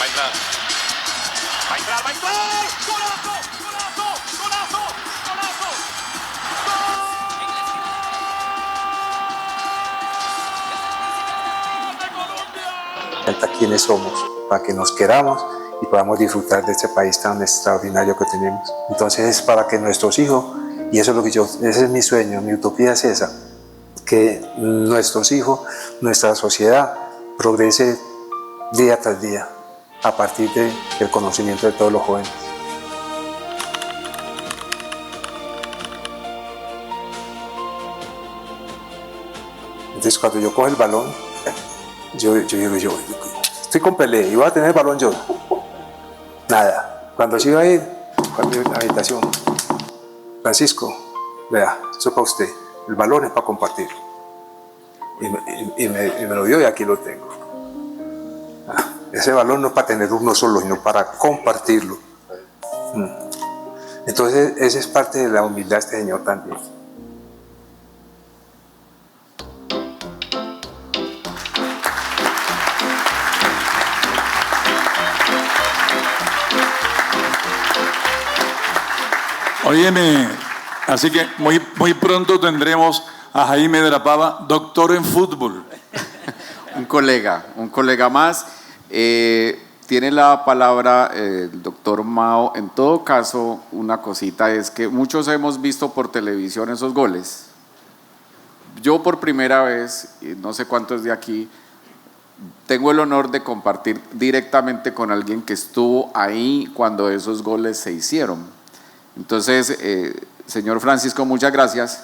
a entrar. ¡Golazo! cuenta quiénes somos, para que nos queramos y podamos disfrutar de este país tan extraordinario que tenemos. Entonces es para que nuestros hijos, y eso es lo que ese es mi sueño, mi utopía es esa, que nuestros hijos, nuestra sociedad progrese día tras día a partir del conocimiento de todos los jóvenes. Entonces cuando yo cojo el balón, yo estoy con Pelé y voy a tener el balón yo. Nada. Cuando se iba a ir a la habitación, Francisco, vea, eso es para usted, el balón es para compartirlo. Y me lo dio y aquí lo tengo. Ese balón no es para tener uno solo, sino para compartirlo. Entonces esa es parte de la humildad de este señor también. Óyeme, así que muy pronto tendremos a Jaime de la Pava, doctor en fútbol. un colega más. Tiene la palabra el doctor Mao. En todo caso, una cosita es que muchos hemos visto por televisión esos goles. Yo por primera vez, no sé cuántos de aquí, tengo el honor de compartir directamente con alguien que estuvo ahí cuando esos goles se hicieron. Entonces, señor Francisco, muchas gracias.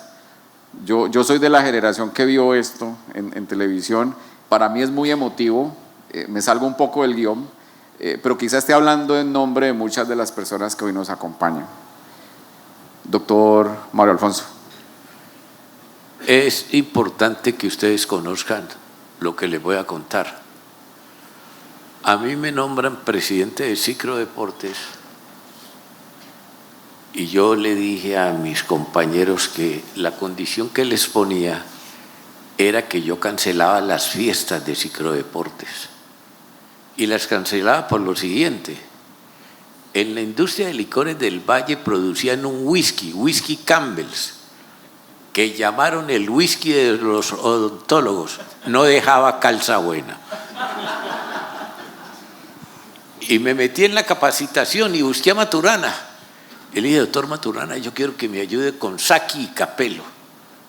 Yo soy de la generación que vio esto en televisión. Para mí es muy emotivo, me salgo un poco del guión, pero quizás esté hablando en nombre de muchas de las personas que hoy nos acompañan. Doctor Mario Alfonso. Es importante que ustedes conozcan lo que les voy a contar. A mí me nombran presidente de Cicro Deportes y yo le dije a mis compañeros que la condición que les ponía era que yo cancelaba las fiestas de Cicro Deportes. Y las cancelaba por lo siguiente. En la industria de licores del Valle producían un whisky Campbell's, que llamaron el whisky de los odontólogos. No dejaba calza buena. Y me metí en la capacitación y busqué a Maturana. Y le dije, doctor Maturana, yo quiero que me ayude con Saki y Capello.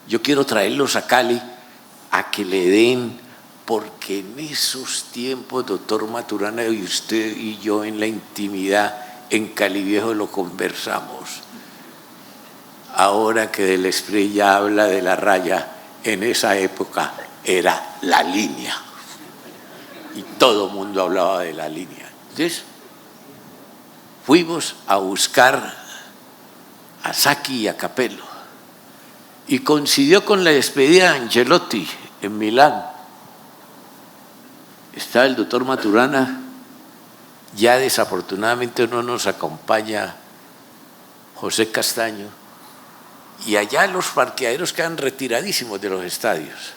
Yo quiero traerlos a Cali a que le den porque en esos tiempos, doctor Maturana, y usted y yo en la intimidad en Cali Viejo lo conversamos. Ahora que Del Espriu ya habla de la raya, en esa época era la línea. Y todo el mundo hablaba de la línea. Entonces, fuimos a buscar a Sacchi y a Capello. Y coincidió con la despedida de Ancelotti en Milán. Está el doctor Maturana, ya desafortunadamente no nos acompaña José Castaño, y allá los parqueaderos quedan retiradísimos de los estadios.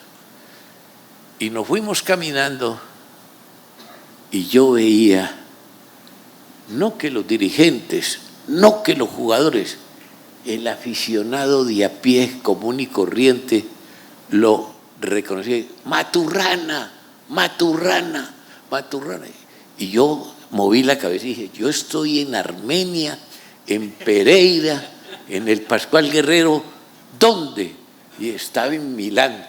Y nos fuimos caminando y yo veía, no que los dirigentes, no que los jugadores, el aficionado de a pie común y corriente lo reconocía. Maturana, Maturana, Maturana. Y yo moví la cabeza y dije, yo estoy en Armenia, en Pereira, en el Pascual Guerrero, ¿dónde? Y estaba en Milán,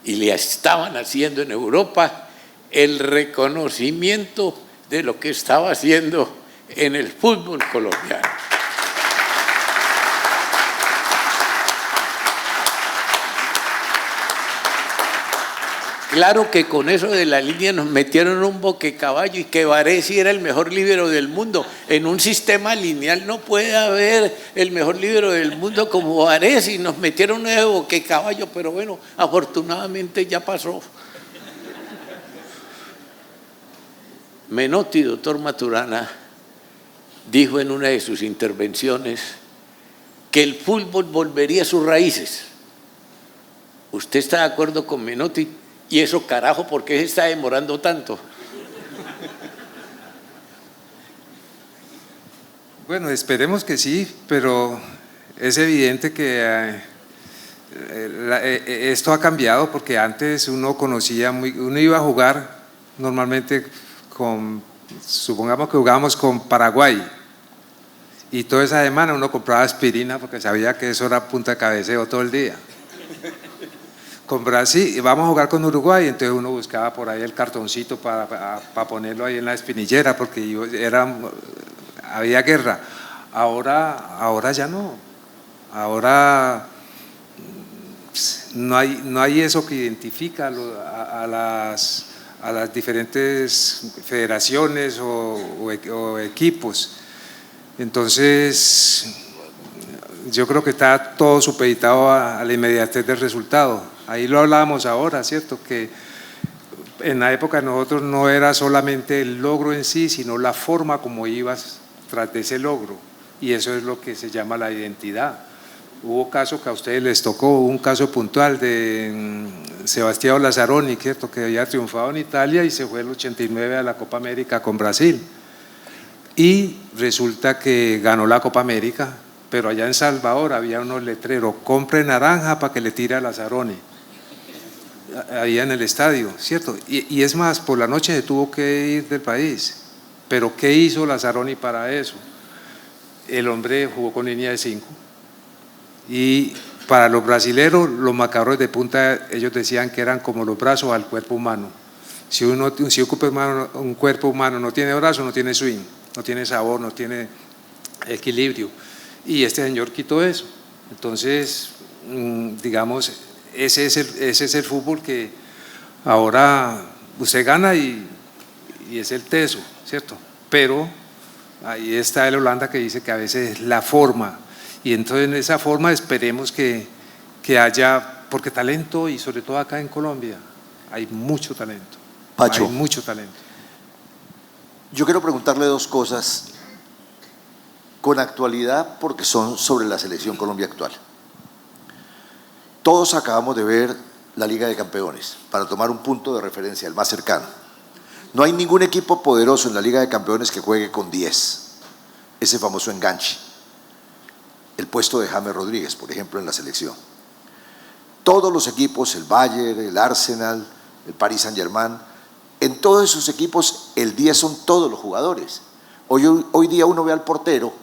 y le estaban haciendo en Europa el reconocimiento de lo que estaba haciendo en el fútbol colombiano. Claro que con eso de la línea nos metieron un boquecaballo y que Baresi era el mejor líbero del mundo. En un sistema lineal no puede haber el mejor líbero del mundo como Baresi. Nos metieron ese boquecaballo, pero bueno, afortunadamente ya pasó. Menotti, doctor Maturana, dijo en una de sus intervenciones que el fútbol volvería a sus raíces. ¿Usted está de acuerdo con Menotti? Y eso, carajo, ¿por qué se está demorando tanto? Bueno, esperemos que sí, pero es evidente que esto ha cambiado, porque antes uno conocía, uno iba a jugar normalmente supongamos que jugábamos con Paraguay, y toda esa semana uno compraba aspirina porque sabía que eso era punta de cabeceo todo el día. Con Brasil, vamos a jugar con Uruguay, entonces uno buscaba por ahí el cartoncito para ponerlo ahí en la espinillera, porque había guerra. Ahora ya no. Ahora no hay eso que identifica a las diferentes federaciones o equipos. Entonces, yo creo que está todo supeditado a la inmediatez del resultado. Ahí lo hablábamos ahora, ¿cierto? Que en la época de nosotros no era solamente el logro en sí, sino la forma como ibas tras de ese logro. Y eso es lo que se llama la identidad. Hubo casos que a ustedes les tocó, un caso puntual de Sebastião Lazzaroni, ¿cierto? Que había triunfado en Italia y se fue el 89 a la Copa América con Brasil. Y resulta que ganó la Copa América, pero allá en Salvador había unos letreros, compre naranja para que le tire a Lazzaroni, ahí en el estadio, ¿cierto? Y es más, por la noche se tuvo que ir del país, pero ¿qué hizo Lazzaroni para eso? El hombre jugó con línea de 5, y para los brasileros, los macarrones de punta, ellos decían que eran como los brazos al cuerpo humano. Si ocupa un cuerpo humano, no tiene brazo, no tiene swing, no tiene sabor, no tiene equilibrio. Y este señor quitó eso. Entonces, digamos, ese es el fútbol que ahora usted gana y es el teso, ¿cierto? Pero ahí está el Holanda que dice que a veces es la forma. Y entonces en esa forma esperemos que haya, porque talento, y sobre todo acá en Colombia, hay mucho talento. Pacho, hay mucho talento. Yo quiero preguntarle dos cosas con actualidad, porque son sobre la selección Colombia actual. Todos acabamos de ver la Liga de Campeones, para tomar un punto de referencia, el más cercano. No hay ningún equipo poderoso en la Liga de Campeones que juegue con 10, ese famoso enganche. El puesto de James Rodríguez, por ejemplo, en la selección. Todos los equipos, el Bayern, el Arsenal, el Paris Saint-Germain, en todos esos equipos el 10 son todos los jugadores. Hoy día uno ve al portero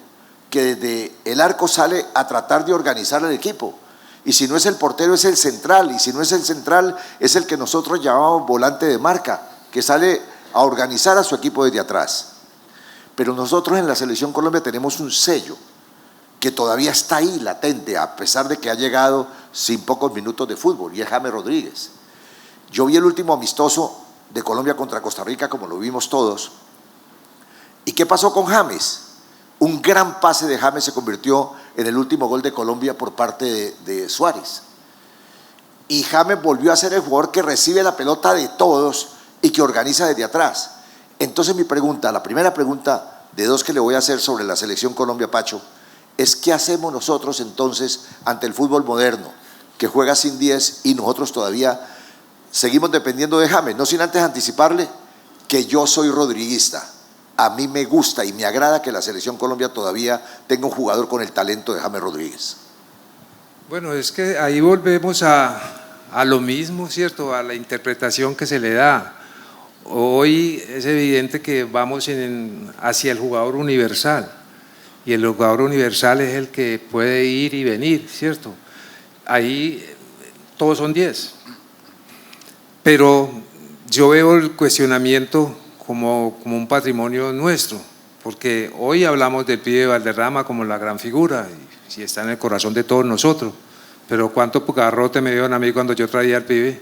que desde el arco sale a tratar de organizar al equipo, Y si no es el portero, es el central. Y si no es el central, es el que nosotros llamamos volante de marca, que sale a organizar a su equipo desde atrás. Pero nosotros en la Selección Colombia tenemos un sello que todavía está ahí latente, a pesar de que ha llegado sin pocos minutos de fútbol, y es James Rodríguez. Yo vi el último amistoso de Colombia contra Costa Rica, como lo vimos todos. ¿Y qué pasó con James? Un gran pase de James se convirtió en el último gol de Colombia por parte de Suárez. Y James volvió a ser el jugador que recibe la pelota de todos y que organiza desde atrás. Entonces mi pregunta, la primera pregunta de dos que le voy a hacer sobre la Selección Colombia, Pacho, es ¿qué hacemos nosotros entonces ante el fútbol moderno, que juega sin 10 y nosotros todavía seguimos dependiendo de James? No sin antes anticiparle que yo soy rodriguista. A mí me gusta y me agrada que la Selección Colombia todavía tenga un jugador con el talento de James Rodríguez. Bueno, es que ahí volvemos a lo mismo, ¿cierto? A la interpretación que se le da. Hoy es evidente que vamos hacia el jugador universal, y el jugador universal es el que puede ir y venir, ¿cierto? Ahí todos son 10. Pero yo veo el cuestionamiento como un patrimonio nuestro, porque hoy hablamos del pibe Valderrama como la gran figura, y si está en el corazón de todos nosotros, pero ¿cuánto garrote me dieron a mí cuando yo traía al pibe?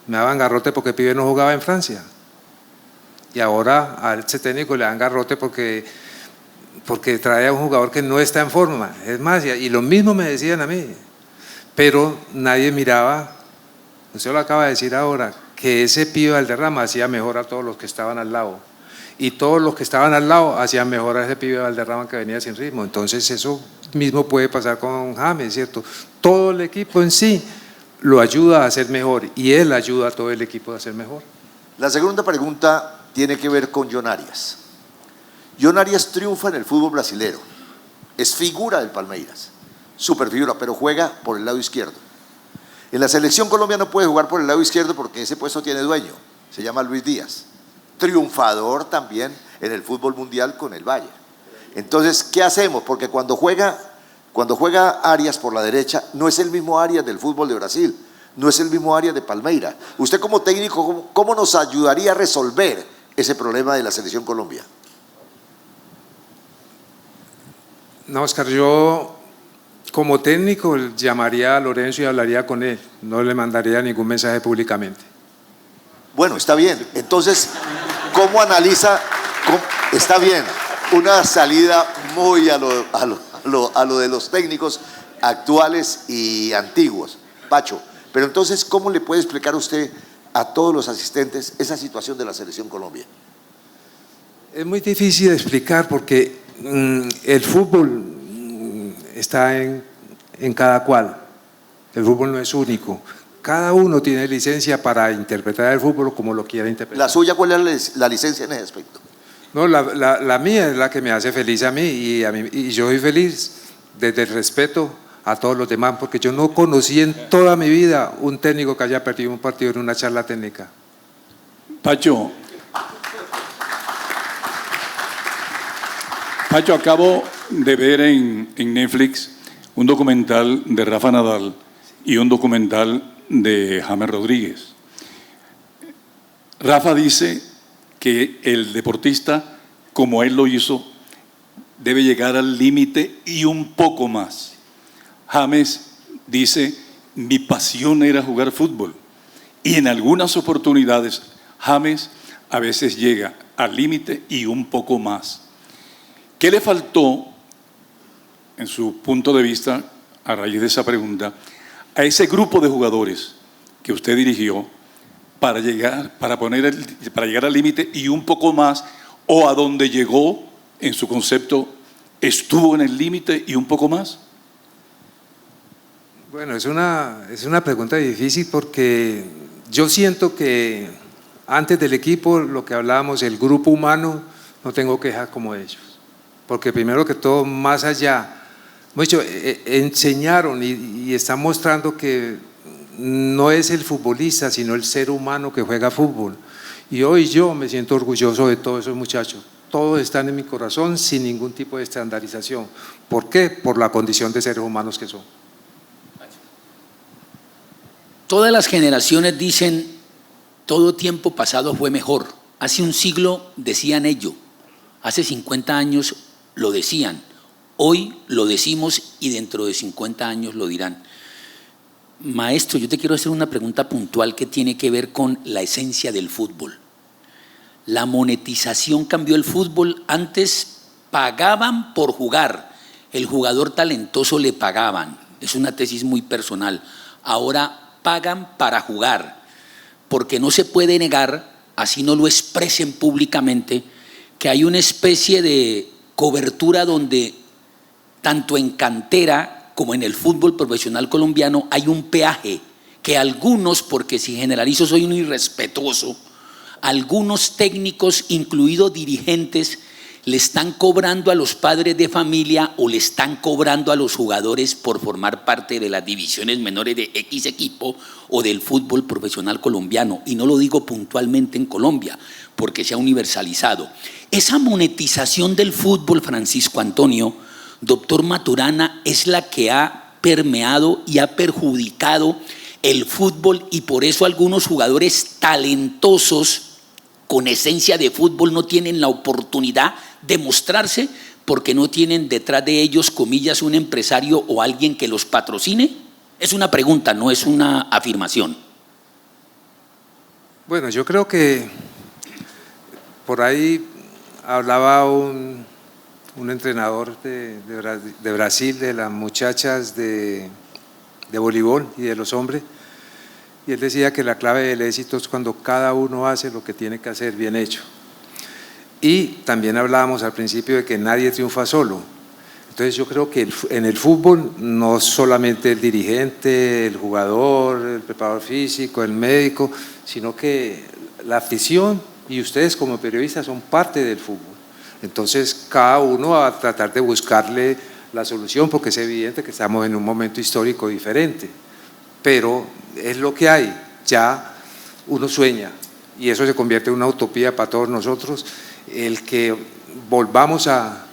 Me daban garrote porque el pibe no jugaba en Francia, y ahora a ese técnico le dan garrote porque trae a un jugador que no está en forma. Es más, y lo mismo me decían a mí, pero nadie miraba, usted lo acaba de decir ahora, que ese pibe Valderrama hacía mejor a todos los que estaban al lado, y todos los que estaban al lado hacían mejor a ese pibe Valderrama que venía sin ritmo. Entonces eso mismo puede pasar con James, ¿cierto? Todo el equipo en sí lo ayuda a ser mejor, y él ayuda a todo el equipo a ser mejor. La segunda pregunta tiene que ver con John Arias. John Arias triunfa en el fútbol brasilero, es figura del Palmeiras, super figura, pero juega por el lado izquierdo. En la Selección Colombia no puede jugar por el lado izquierdo porque ese puesto tiene dueño, se llama Luis Díaz, triunfador también en el fútbol mundial con el Bayern. Entonces, ¿qué hacemos? Porque cuando juega Arias por la derecha, no es el mismo Arias del fútbol de Brasil, no es el mismo Arias de Palmeiras. Usted como técnico, ¿cómo nos ayudaría a resolver ese problema de la Selección Colombia? No, Oscar, yo como técnico llamaría a Lorenzo y hablaría con él, no le mandaría ningún mensaje públicamente. Bueno, está bien. Entonces, ¿cómo analiza? Está bien, una salida muy a lo de los técnicos actuales y antiguos, Pacho. Pero entonces, ¿cómo le puede explicar usted a todos los asistentes esa situación de la Selección Colombia? Es muy difícil de explicar porque el fútbol está en cada cual. El fútbol no es único. Cada uno tiene licencia para interpretar el fútbol como lo quiera interpretar. ¿La suya cuál es la licencia en ese aspecto? No, la mía es la que me hace feliz a mí, y yo soy feliz desde el respeto a todos los demás, porque yo no conocí en toda mi vida un técnico que haya perdido un partido en una charla técnica. Pacho, acabo de ver en Netflix un documental de Rafa Nadal y un documental de James Rodríguez. Rafa dice que el deportista, como él lo hizo, debe llegar al límite y un poco más. James dice, mi pasión era jugar fútbol, y en algunas oportunidades James a veces llega al límite y un poco más. ¿Qué le faltó, en su punto de vista, a raíz de esa pregunta, a ese grupo de jugadores que usted dirigió para llegar al límite y un poco más, o a donde llegó, en su concepto, estuvo en el límite y un poco más? Bueno, es una pregunta difícil porque yo siento que antes del equipo, lo que hablábamos, el grupo humano, no tengo quejas como ellos. Porque primero que todo, más allá, mucho, enseñaron y están mostrando que no es el futbolista, sino el ser humano que juega fútbol. Y hoy yo me siento orgulloso de todos esos muchachos. Todos están en mi corazón sin ningún tipo de estandarización. ¿Por qué? Por la condición de seres humanos que son. Todas las generaciones dicen, todo tiempo pasado fue mejor. Hace un siglo decían ello, hace 50 años lo decían, hoy lo decimos y dentro de 50 años lo dirán. Maestro, yo te quiero hacer una pregunta puntual que tiene que ver con la esencia del fútbol. La monetización cambió el fútbol. Antes pagaban por jugar, el jugador talentoso le pagaban, es una tesis muy personal. Ahora pagan para jugar, porque no se puede negar, así no lo expresen públicamente, que hay una especie de cobertura donde tanto en cantera como en el fútbol profesional colombiano hay un peaje que algunos, porque si generalizo soy un irrespetuoso, algunos técnicos, incluidos dirigentes, le están cobrando a los padres de familia o le están cobrando a los jugadores por formar parte de las divisiones menores de X equipo o del fútbol profesional colombiano. Y no lo digo puntualmente en Colombia, porque se ha universalizado. Esa monetización del fútbol, Francisco Antonio, doctor Maturana, es la que ha permeado y ha perjudicado el fútbol, y por eso algunos jugadores talentosos con esencia de fútbol no tienen la oportunidad de mostrarse porque no tienen detrás de ellos, comillas, un empresario o alguien que los patrocine. Es una pregunta, no es una afirmación. Bueno, yo creo que por ahí hablaba un entrenador de Brasil, de las muchachas de voleibol y de los hombres, y él decía que la clave del éxito es cuando cada uno hace lo que tiene que hacer bien hecho. Y también hablábamos al principio de que nadie triunfa solo. Entonces yo creo que en el fútbol no solamente el dirigente, el jugador, el preparador físico, el médico, sino que la afición y ustedes como periodistas son parte del fútbol. Entonces cada uno va a tratar de buscarle la solución, porque es evidente que estamos en un momento histórico diferente, pero es lo que hay. Ya uno sueña y eso se convierte en una utopía para todos nosotros, el que volvamos a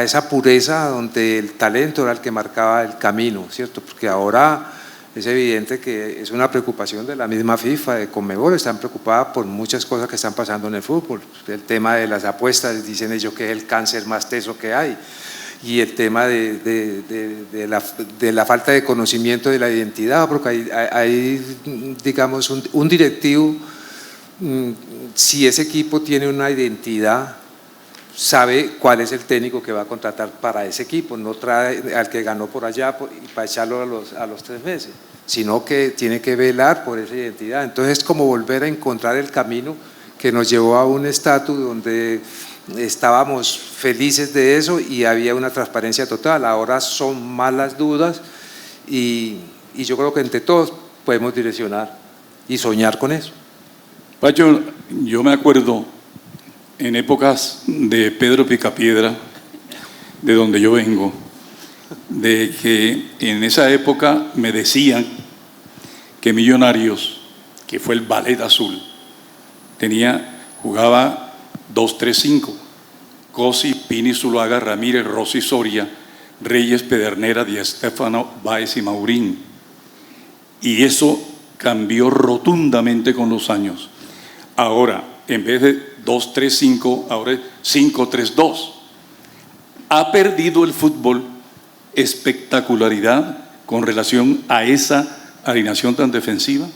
esa pureza donde el talento era el que marcaba el camino, ¿cierto? Porque ahora es evidente que es una preocupación de la misma FIFA, de Conmebol, están preocupadas por muchas cosas que están pasando en el fútbol. El tema de las apuestas, dicen ellos que es el cáncer más teso que hay, y el tema de la falta de conocimiento de la identidad, porque hay digamos, un directivo, si ese equipo tiene una identidad, sabe cuál es el técnico que va a contratar para ese equipo, no trae al que ganó por allá y para echarlo a los 3 meses, sino que tiene que velar por esa identidad. Entonces es como volver a encontrar el camino que nos llevó a un estatus donde estábamos felices de eso y había una transparencia total. Ahora son más las dudas y yo creo que entre todos podemos direccionar y soñar con eso. Pacho, yo me acuerdo en épocas de Pedro Picapiedra, de donde yo vengo, de que en esa época me decían que Millonarios, que fue el Ballet Azul, jugaba 2-3-5, Cosi, Pini, Zuluaga, Ramírez, Rossi, Soria, Reyes, Pedernera, Di Stéfano, Báez y Maurín. Y eso cambió rotundamente con los años. Ahora, en vez de 2-3-5, ahora es 5-3-2. ¿Ha perdido el fútbol espectacularidad con relación a esa alineación tan defensiva?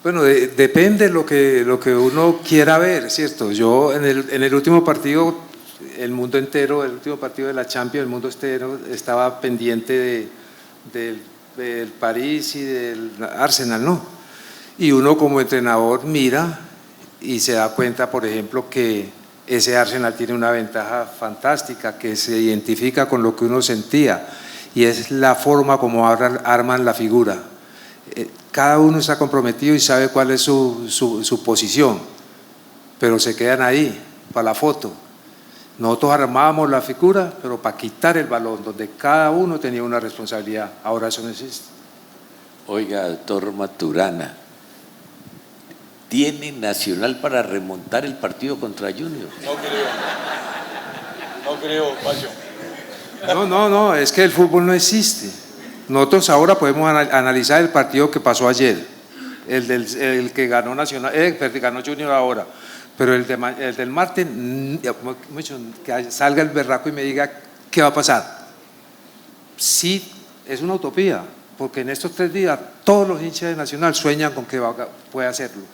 Bueno, depende de lo que uno quiera ver, ¿cierto? Yo en el último partido, el mundo entero, el último partido de la Champions, el mundo entero estaba pendiente del París y del Arsenal, ¿no? Y uno como entrenador mira y se da cuenta, por ejemplo, que ese Arsenal tiene una ventaja fantástica que se identifica con lo que uno sentía, y es la forma como arman la figura. Cada uno está comprometido y sabe cuál es su posición, pero se quedan ahí para la foto. Nosotros armábamos la figura, pero para quitar el balón, donde cada uno tenía una responsabilidad. Ahora eso no existe. Oiga, doctor Maturana, ¿tiene Nacional para remontar el partido contra Junior? No creo, Pacho. No, es que el fútbol no existe. Nosotros ahora podemos analizar el partido que pasó ayer, el que ganó Nacional, ganó Junior ahora, pero el del martes, que salga el berraco y me diga qué va a pasar. Sí, es una utopía, porque en estos 3 días todos los hinchas de Nacional sueñan con que puede hacerlo.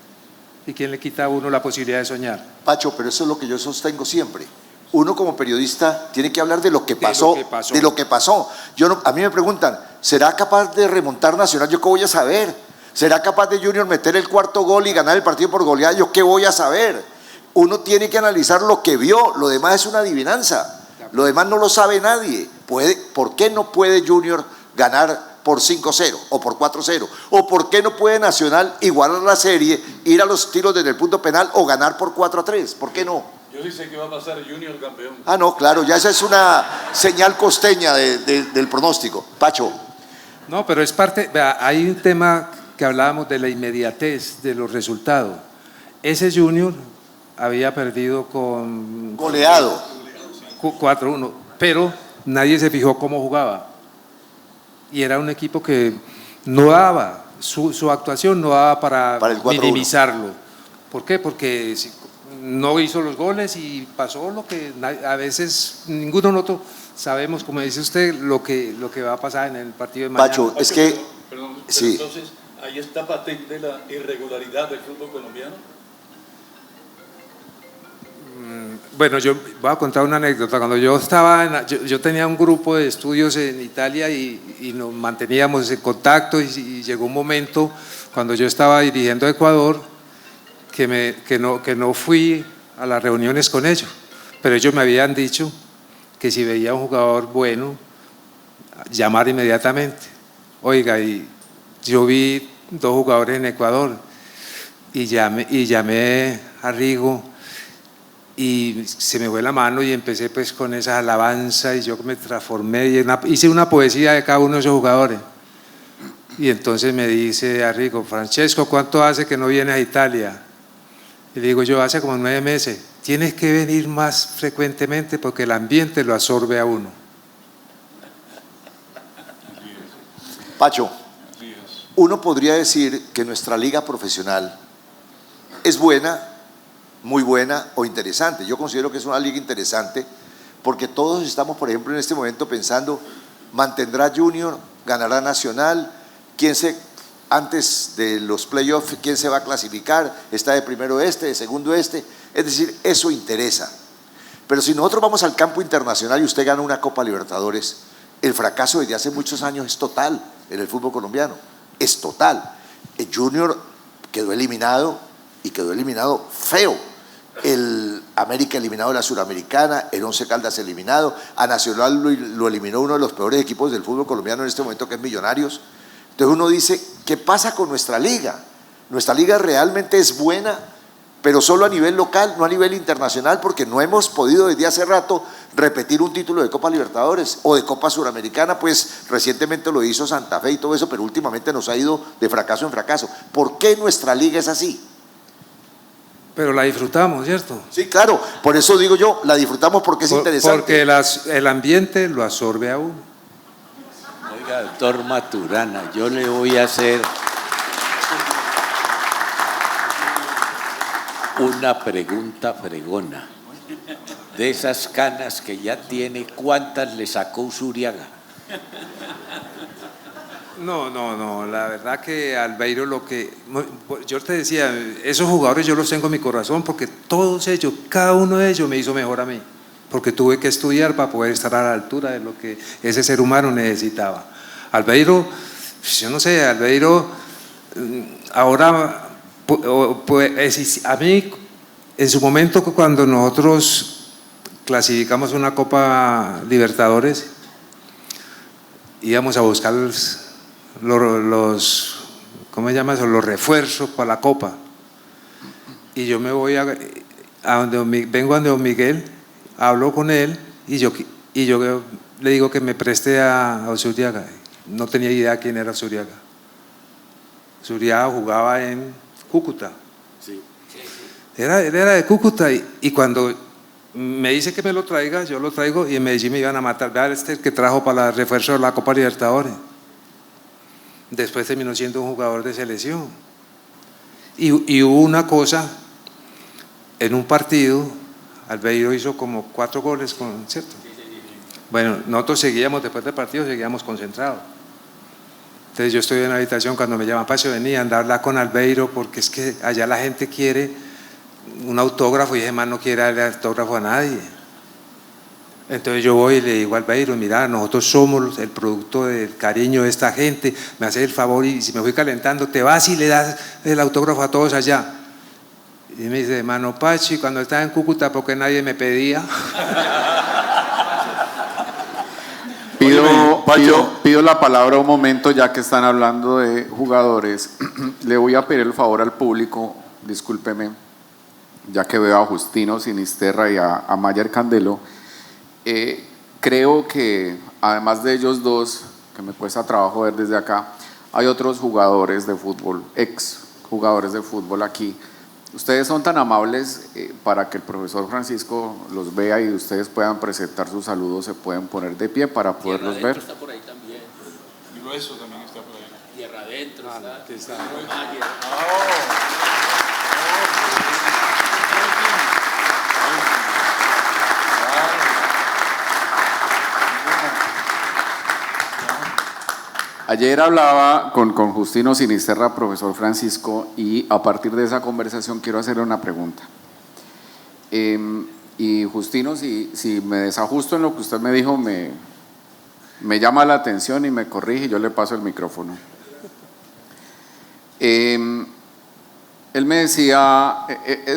¿Y quién le quita a uno la posibilidad de soñar? Pacho, pero eso es lo que yo sostengo siempre. Uno como periodista tiene que hablar de lo que pasó, de lo que pasó. A mí me preguntan, ¿será capaz de remontar Nacional? ¿Yo qué voy a saber? ¿Será capaz de Junior meter el 4º gol y ganar el partido por goleada? ¿Yo qué voy a saber? Uno tiene que analizar lo que vio, lo demás es una adivinanza. Lo demás no lo sabe nadie. ¿Por qué no puede Junior ganar por 5-0 o por 4-0? ¿O por qué no puede Nacional igualar la serie, ir a los tiros desde el punto penal o ganar por 4-3? ¿Por qué no? Yo sí sé que va a pasar Junior campeón. Ah, no, claro, ya esa es una señal costeña del pronóstico. Pacho. No, pero es parte, hay un tema que hablábamos de la inmediatez de los resultados. Ese Junior había perdido con... Goleado. 4-1, pero nadie se fijó cómo jugaba. Y era un equipo que no daba, su actuación no daba para minimizarlo. ¿Por qué? Porque no hizo los goles y pasó lo que a veces ninguno nosotros sabemos, como dice usted, lo que va a pasar en el partido de mañana. Pacho, es que... Perdón, sí. Entonces, ahí está patente la irregularidad del fútbol colombiano. Bueno, yo voy a contar una anécdota. Cuando yo estaba, yo tenía un grupo de estudios en Italia y nos manteníamos en contacto y llegó un momento cuando yo estaba dirigiendo a Ecuador que no fui a las reuniones con ellos, pero ellos me habían dicho que si veía un jugador bueno, llamar inmediatamente. Oiga, y yo vi 2 jugadores en Ecuador y llamé a Rigo y se me fue la mano y empecé pues con esa alabanza y yo me transformé y hice una poesía de cada uno de esos jugadores. Y entonces me dice a Rigo: Francesco, ¿cuánto hace que no vienes a Italia? Y le digo yo: hace como 9 meses. Tienes que venir más frecuentemente porque el ambiente lo absorbe a uno. Pacho, uno podría decir que nuestra liga profesional es buena, muy buena o interesante. Yo considero que es una liga interesante porque todos estamos, por ejemplo, en este momento pensando: ¿mantendrá Junior? ¿Ganará Nacional? Antes de los playoffs, ¿quién se va a clasificar? ¿Está de primero de segundo este? Es decir, eso interesa. Pero si nosotros vamos al campo internacional y usted gana una Copa Libertadores, el fracaso desde hace muchos años es total en el fútbol colombiano. Es total. El Junior quedó eliminado y quedó eliminado feo. El América eliminado de la Suramericana, el Once Caldas eliminado, a Nacional lo eliminó uno de los peores equipos del fútbol colombiano en este momento, que es Millonarios. Entonces uno dice, ¿qué pasa con nuestra liga? Nuestra liga realmente es buena, pero solo a nivel local, no a nivel internacional, porque no hemos podido desde hace rato repetir un título de Copa Libertadores o de Copa Suramericana. Pues recientemente lo hizo Santa Fe y todo eso, pero últimamente nos ha ido de fracaso en fracaso. ¿Por qué nuestra liga es así? Pero la disfrutamos, ¿cierto? Sí, claro, por eso digo yo, la disfrutamos porque es interesante. Porque el ambiente lo absorbe a uno. Oiga, doctor Maturana, yo le voy a hacer una pregunta fregona. De esas canas que ya tiene, ¿cuántas le sacó Usuriaga? No, la verdad que Albeiro, yo te decía, esos jugadores yo los tengo en mi corazón porque todos ellos, cada uno de ellos me hizo mejor a mí, porque tuve que estudiar para poder estar a la altura de lo que ese ser humano necesitaba. Albeiro, yo no sé, Albeiro ahora, pues, a mí en su momento cuando nosotros clasificamos una Copa Libertadores, íbamos a buscar ¿cómo se llama eso? Los refuerzos para la Copa. Y yo me voy vengo a don Miguel, hablo con él y yo le digo que me preste a Usuriaga. No tenía idea quién era Usuriaga. Usuriaga jugaba en Cúcuta. Sí. Él era de Cúcuta y cuando me dice que me lo traiga, yo lo traigo y en Medellín me iban a matar. Vea, este es el que trajo para el refuerzo de la Copa Libertadores. después terminó siendo un jugador de selección. Y hubo una cosa, en un partido, Albeiro hizo como 4 goles, ¿cierto? Bueno, nosotros seguíamos, después del partido, seguíamos concentrados. Entonces yo estoy en la habitación, cuando me llaman, Pacho, venía a hablar con Albeiro, porque es que allá la gente quiere un autógrafo y ese man no quiere darle autógrafo a nadie. Entonces yo voy y le digo a Albeiro, mira, nosotros somos el producto del cariño de esta gente, me haces el favor y si me voy calentando, te vas y le das el autógrafo a todos allá. Y me dice, hermano Pachi, cuando estaba en Cúcuta, ¿por qué nadie me pedía? Pido la palabra un momento, ya que están hablando de jugadores. Le voy a pedir el favor al público, discúlpeme, ya que veo a Justino Sinisterra y a Mayer Candelo. Creo que además de ellos dos, que me cuesta trabajo ver desde acá, hay otros jugadores de fútbol, ex jugadores de fútbol aquí. Ustedes son tan amables para que el profesor Francisco los vea y ustedes puedan presentar sus saludos, se pueden poner de pie para poderlos ver. Está por ahí también. Y Grueso también está por ahí. Tierra adentro está. Ayer hablaba con Justino Sinisterra, profesor Francisco, y a partir de esa conversación quiero hacerle una pregunta. Y Justino, si me desajusto en lo que usted me dijo, me llama la atención y me corrige y yo le paso el micrófono. Él me decía,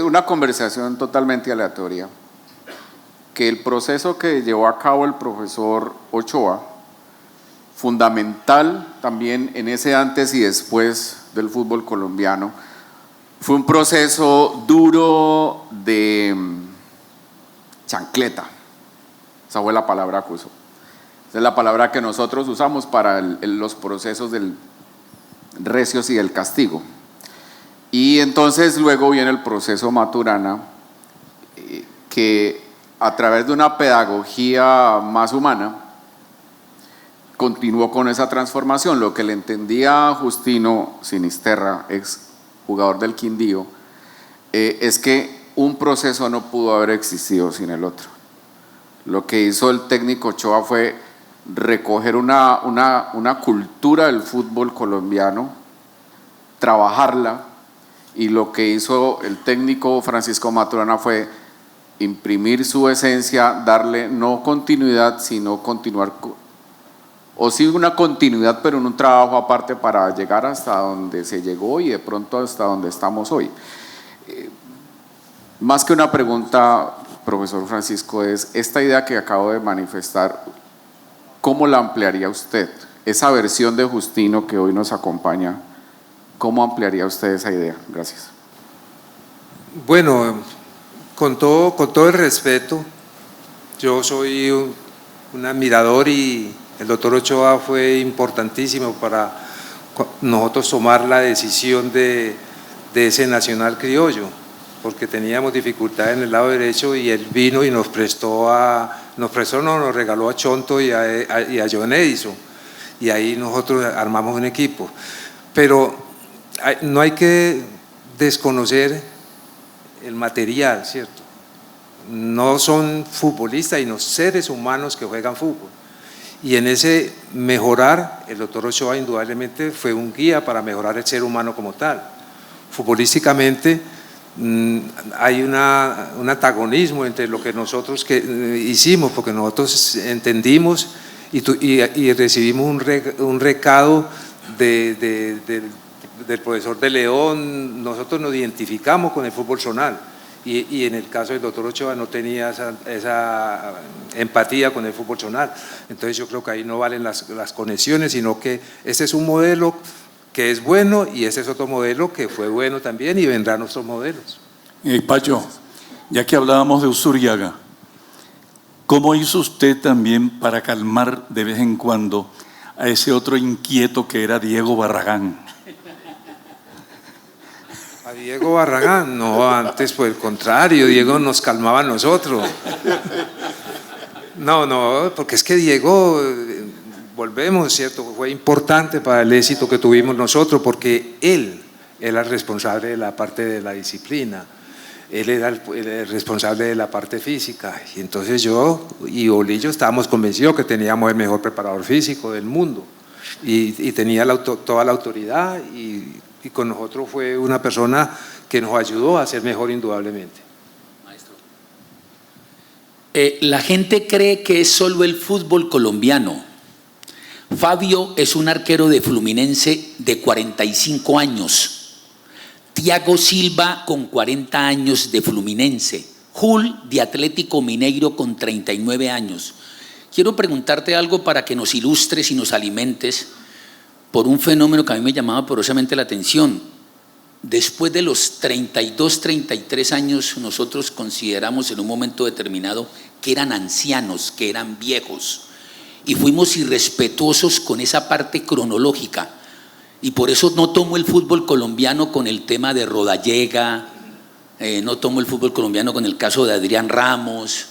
una conversación totalmente aleatoria, que el proceso que llevó a cabo el profesor Ochoa, fundamental también en ese antes y después del fútbol colombiano, fue un proceso duro de chancleta. Esa fue la palabra que usó. Esa es la palabra que nosotros usamos para los procesos del recios y del castigo. Y entonces luego viene el proceso Maturana, que a través de una pedagogía más humana continuó con esa transformación. Lo que le entendía a Justino Sinisterra, ex jugador del Quindío, es que un proceso no pudo haber existido sin el otro. Lo que hizo el técnico Ochoa fue recoger una cultura del fútbol colombiano, trabajarla, y lo que hizo el técnico Francisco Maturana fue imprimir su esencia, darle no continuidad, sino continuar o sí una continuidad, pero en un trabajo aparte para llegar hasta donde se llegó y de pronto hasta donde estamos hoy. Más que una pregunta, profesor Francisco, es esta idea que acabo de manifestar, ¿cómo la ampliaría usted? Esa versión de Justino que hoy nos acompaña, ¿cómo ampliaría usted esa idea? Gracias. Bueno, con todo el respeto, yo soy un admirador y el doctor Ochoa fue importantísimo para nosotros tomar la decisión de ese Nacional Criollo, porque teníamos dificultad en el lado derecho y él vino y nos regaló a Chonto y a John Edison, y ahí nosotros armamos un equipo. Pero no hay que desconocer el material, ¿cierto? No son futbolistas, sino seres humanos que juegan fútbol. Y en ese mejorar, el doctor Ochoa indudablemente fue un guía para mejorar el ser humano como tal. Futbolísticamente hay un antagonismo entre lo que nosotros hicimos, porque nosotros entendimos y recibimos un recado del profesor de León. Nosotros nos identificamos con el fútbol zonal. Y en el caso del doctor Ochoa no tenía esa empatía con el fútbol zonal. Entonces yo creo que ahí no valen las conexiones, sino que este es un modelo que es bueno y este es otro modelo que fue bueno también y vendrán otros modelos. Pacho, ya que hablábamos de Usuriaga, ¿cómo hizo usted también para calmar de vez en cuando a ese otro inquieto que era Diego Barragán? A Diego Barragán, no, antes por el contrario, Diego nos calmaba a nosotros. No, porque es que Diego, volvemos, ¿cierto? Fue importante para el éxito que tuvimos nosotros porque él era el responsable de la parte de la disciplina, él era el responsable de la parte física. Y entonces yo y Bolillo estábamos convencidos que teníamos el mejor preparador físico del mundo y tenía toda la autoridad y con nosotros fue una persona que nos ayudó a ser mejor indudablemente. La gente cree que es solo el fútbol colombiano. Fabio es un arquero de Fluminense de 45 años. Thiago Silva con 40 años de Fluminense. Jul de Atlético Mineiro con 39 años. Quiero preguntarte algo para que nos ilustres y nos alimentes por un fenómeno que a mí me llamaba poderosamente la atención. Después de los 32, 33 años, nosotros consideramos en un momento determinado que eran ancianos, que eran viejos, y fuimos irrespetuosos con esa parte cronológica, y por eso no tomo el fútbol colombiano con el tema de Rodallega, no tomo el fútbol colombiano con el caso de Adrián Ramos,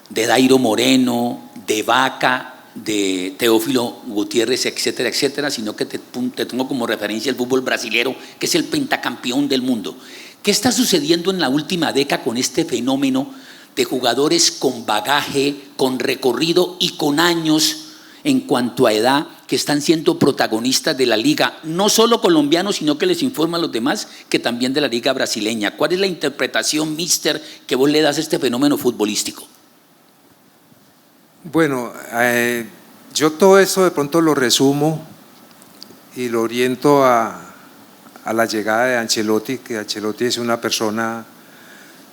de Dairo Moreno, de Vaca, de Teófilo Gutiérrez, etcétera, etcétera, sino que te tengo como referencia el fútbol brasilero, que es el pentacampeón del mundo. ¿Qué está sucediendo en la última década con este fenómeno de jugadores con bagaje, con recorrido y con años en cuanto a edad, que están siendo protagonistas de la liga, no solo colombianos, sino que les informa a los demás que también de la liga brasileña? ¿Cuál es la interpretación, mister, que vos le das a este fenómeno futbolístico? Bueno, yo todo eso de pronto lo resumo y lo oriento a la llegada de Ancelotti, que Ancelotti es una persona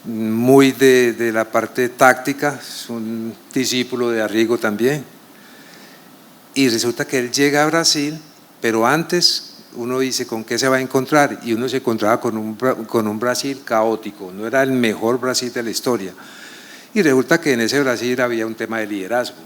muy de la parte táctica, es un discípulo de Arrigo también. Y resulta que él llega a Brasil, pero antes uno dice con qué se va a encontrar, y uno se encontraba con un Brasil caótico, no era el mejor Brasil de la historia. Y resulta que en ese Brasil había un tema de liderazgo.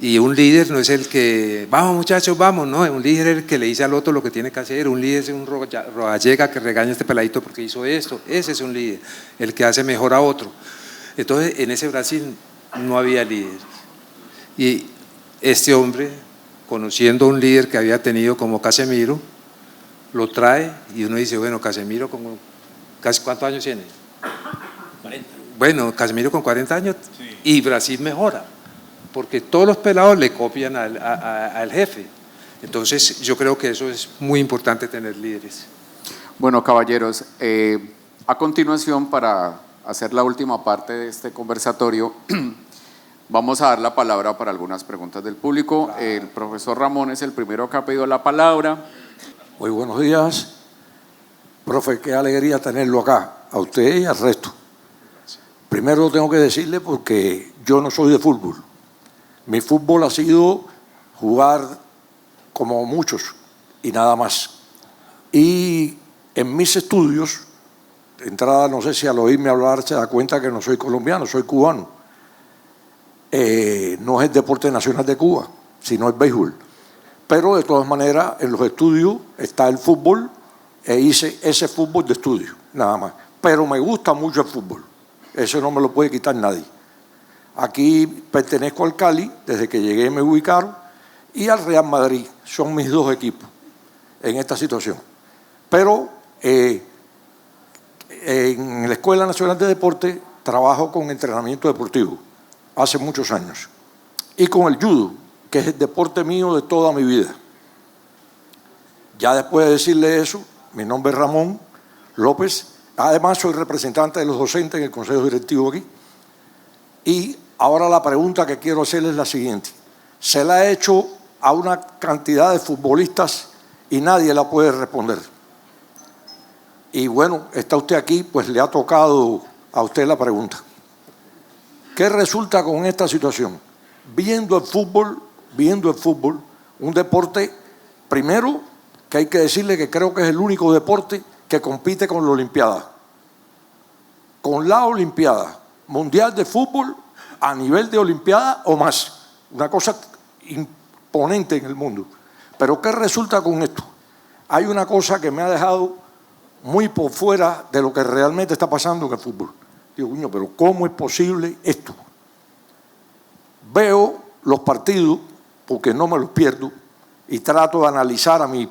Y un líder no es el que, vamos muchachos, vamos, no, un líder es el que le dice al otro lo que tiene que hacer, un líder es un Rodallega que regaña a este peladito porque hizo esto, ese es un líder, el que hace mejor a otro. Entonces en ese Brasil no había líderes. Y este hombre, conociendo a un líder que había tenido como Casemiro, lo trae y uno dice, bueno, Casemiro, ¿cuántos años tiene? 40. Bueno, Casemiro con 40 años y Brasil mejora, porque todos los pelados le copian al jefe. Entonces yo creo que eso es muy importante, tener líderes. Bueno, caballeros, a continuación, para hacer la última parte de este conversatorio, vamos a dar la palabra para algunas preguntas del público. El profesor Ramón es el primero que ha pedido la palabra. Muy buenos días. Profe, qué alegría tenerlo acá, a usted y al resto. Primero tengo que decirle porque yo no soy de fútbol. Mi fútbol ha sido jugar como muchos y nada más. Y en mis estudios, de entrada, no sé si al oírme hablar se da cuenta que no soy colombiano, soy cubano. No es el deporte nacional de Cuba, sino el béisbol. Pero de todas maneras, en los estudios está el fútbol e hice ese fútbol de estudio, nada más. Pero me gusta mucho el fútbol. Eso no me lo puede quitar nadie. Aquí pertenezco al Cali, desde que llegué me ubicaron, y al Real Madrid. Son mis dos equipos en esta situación. Pero en la Escuela Nacional de Deporte trabajo con entrenamiento deportivo hace muchos años. Y con el judo, que es el deporte mío de toda mi vida. Ya después de decirle eso, mi nombre es Ramón López. Además, soy representante de los docentes en el Consejo Directivo aquí. Y ahora la pregunta que quiero hacerles es la siguiente. Se la he hecho a una cantidad de futbolistas y nadie la puede responder. Y bueno, está usted aquí, pues le ha tocado a usted la pregunta. ¿Qué resulta con esta situación? Viendo el fútbol, un deporte, primero, que hay que decirle que creo que es el único deporte que compite con la Olimpiada. Con la Olimpiada Mundial de Fútbol a nivel de Olimpiada o más. Una cosa imponente en el mundo. Pero ¿qué resulta con esto? Hay una cosa que me ha dejado muy por fuera de lo que realmente está pasando en el fútbol. Digo, coño, pero ¿cómo es posible esto? Veo los partidos porque no me los pierdo y trato de analizar a mi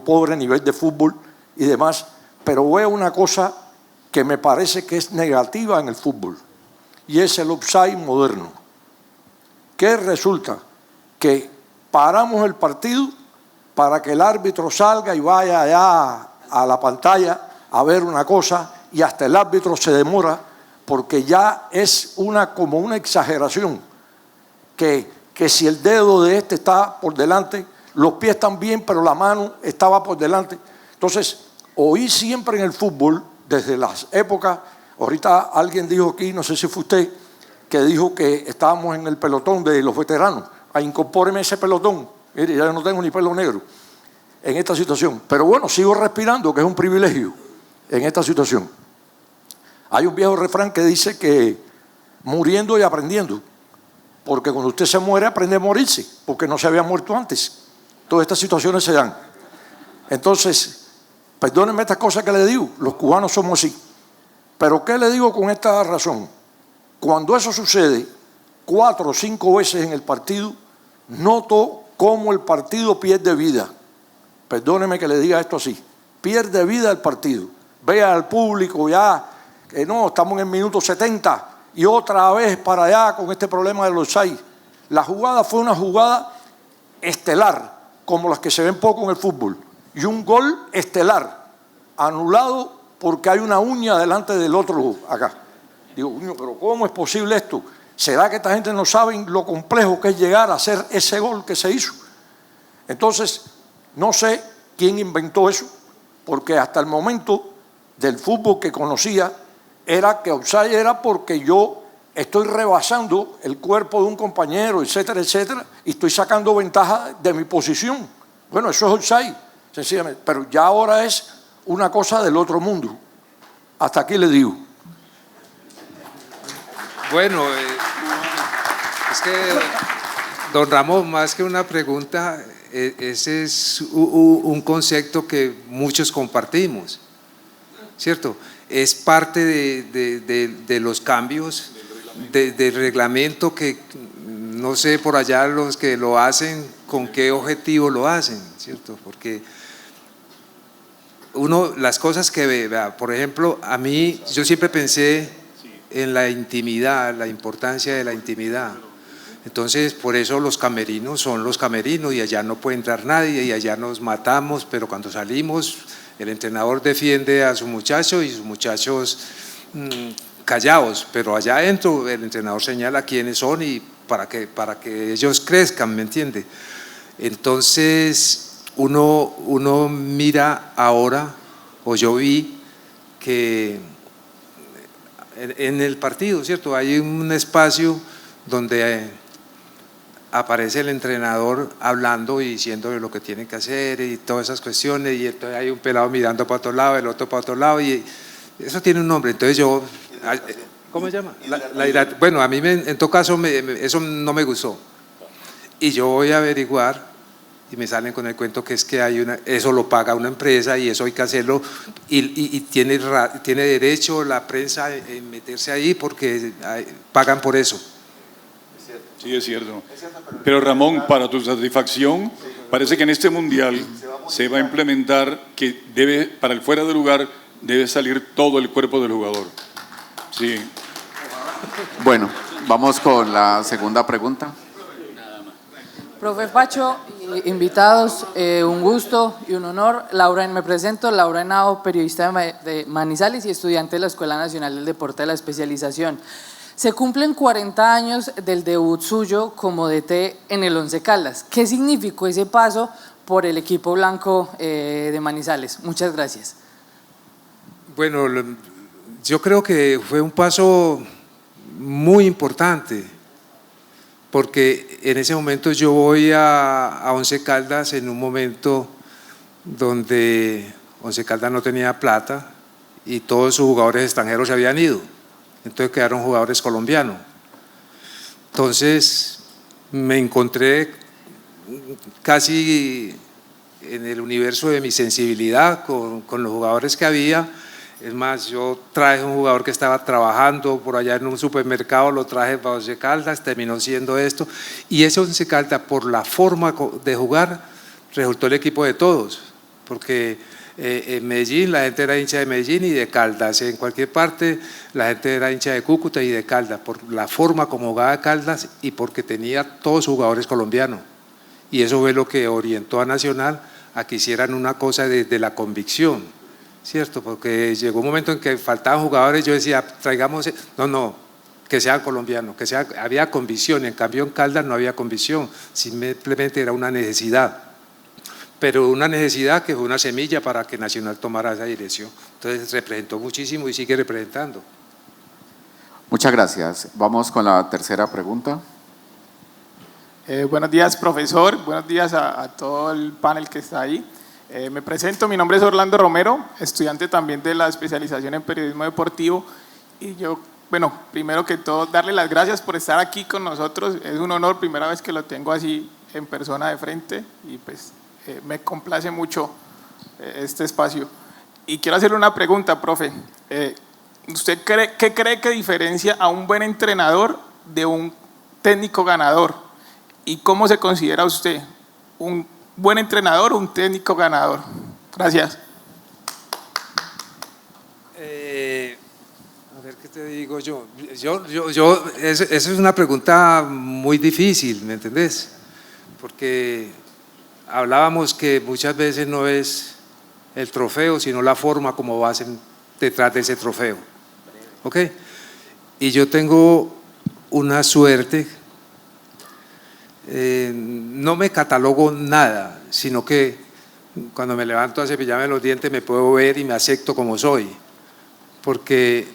pobre nivel de fútbol y demás, pero veo una cosa que me parece que es negativa en el fútbol, y es el offside moderno. ¿Qué resulta? Que paramos el partido para que el árbitro salga y vaya allá a la pantalla a ver una cosa, y hasta el árbitro se demora porque ya es como una exageración, que si el dedo de este está por delante, los pies están bien, pero la mano estaba por delante. Entonces, oí siempre en el fútbol, desde las épocas, ahorita alguien dijo aquí, no sé si fue usted, que dijo que estábamos en el pelotón de los veteranos. Incorpóreme ese pelotón. Mire, ya yo no tengo ni pelo negro en esta situación. Pero bueno, sigo respirando, que es un privilegio en esta situación. Hay un viejo refrán que dice que muriendo y aprendiendo, porque cuando usted se muere aprende a morirse, porque no se había muerto antes. Todas estas situaciones se dan. Entonces, perdónenme estas cosas que le digo, los cubanos somos así. Pero ¿qué le digo con esta razón? Cuando eso sucede 4 o 5 veces en el partido, noto cómo el partido pierde vida. Perdóneme que le diga esto así. Pierde vida el partido. Vea al público ya que no, estamos en el minuto 70 y otra vez para allá con este problema de los offside. La jugada fue una jugada estelar, como las que se ven poco en el fútbol. Y un gol estelar, anulado porque hay una uña delante del otro acá. Digo, pero ¿cómo es posible esto? ¿Será que esta gente no sabe lo complejo que es llegar a hacer ese gol que se hizo? Entonces, no sé quién inventó eso, porque hasta el momento del fútbol que conocía era que offside era porque yo estoy rebasando el cuerpo de un compañero, etcétera, etcétera, y estoy sacando ventaja de mi posición. Bueno, eso es offside, sencillamente. Pero ya ahora es una cosa del otro mundo. Hasta aquí le digo. Bueno, es que, don Ramón, más que una pregunta, ese es un concepto que muchos compartimos, ¿cierto? Es parte de los cambios del reglamento que no sé por allá los que lo hacen, con qué objetivo lo hacen, ¿cierto? Porque las cosas que ve, por ejemplo, a mí, yo siempre pensé en la intimidad, la importancia de la intimidad. Entonces, por eso los camerinos son los camerinos y allá no puede entrar nadie y allá nos matamos, pero cuando salimos el entrenador defiende a su muchacho y sus muchachos callados, pero allá adentro el entrenador señala quiénes son y para que ellos crezcan, ¿me entiende? Entonces, uno mira ahora, o yo vi que en el partido, ¿cierto? Hay un espacio donde aparece el entrenador hablando y diciéndole lo que tiene que hacer y todas esas cuestiones, y entonces hay un pelado mirando para otro lado, el otro para otro lado, y eso tiene un nombre. Entonces yo, ¿cómo se llama? Bueno, a mí en todo caso eso no me gustó, y yo voy a averiguar y me salen con el cuento que es que eso lo paga una empresa y eso hay que hacerlo y tiene derecho la prensa en meterse ahí porque pagan por eso. Sí, es cierto. Pero Ramón, para tu satisfacción, parece que en este mundial se va a implementar que para el fuera de lugar debe salir todo el cuerpo del jugador. Sí. Bueno, vamos con la segunda pregunta. Profe Pacho, invitados, un gusto y un honor. Me presento, Laura Henao, periodista de Manizales y estudiante de la Escuela Nacional del Deporte de la Especialización. Se cumplen 40 años del debut suyo como DT en el Once Caldas. ¿Qué significó ese paso por el equipo blanco de Manizales? Muchas gracias. Bueno, yo creo que fue un paso muy importante, porque en ese momento yo voy a Once Caldas en un momento donde Once Caldas no tenía plata y todos sus jugadores extranjeros se habían ido. Entonces quedaron jugadores colombianos. Entonces me encontré casi en el universo de mi sensibilidad con los jugadores que había Es más, yo traje un jugador que estaba trabajando por allá en un supermercado, lo traje para Once Caldas, terminó siendo esto. Y ese Once Caldas, por la forma de jugar, resultó el equipo de todos. Porque en Medellín la gente era hincha de Medellín y de Caldas. En cualquier parte la gente era hincha de Cúcuta y de Caldas. Por la forma como jugaba Caldas y porque tenía todos jugadores colombianos. Y eso fue lo que orientó a Nacional a que hicieran una cosa desde la convicción, ¿cierto? Porque llegó un momento en que faltaban jugadores, yo decía, traigamos, no, que sean colombianos, había convicción, en cambio en Caldas no había convicción, simplemente era una necesidad, pero una necesidad que fue una semilla para que Nacional tomara esa dirección. Entonces representó muchísimo y sigue representando. Muchas gracias. Vamos con la tercera pregunta. Buenos días, profesor. Buenos días a todo el panel que está ahí. Me presento, mi nombre es Orlando Romero, estudiante también de la especialización en periodismo deportivo. Y yo, bueno, primero que todo, darle las gracias por estar aquí con nosotros. Es un honor, primera vez que lo tengo así en persona de frente. Y pues me complace mucho este espacio. Y quiero hacerle una pregunta, profe. ¿Usted qué cree que diferencia a un buen entrenador de un técnico ganador? ¿Y cómo se considera usted? ¿Un buen entrenador o un técnico ganador? Gracias. A ver, ¿qué te digo yo? Esa es una pregunta muy difícil, ¿me entendés? Porque hablábamos que muchas veces no es el trofeo, sino la forma como vas detrás de ese trofeo. ¿Ok? Y yo tengo una suerte. No me catalogo nada, sino que cuando me levanto a cepillarme los dientes me puedo ver y me acepto como soy, porque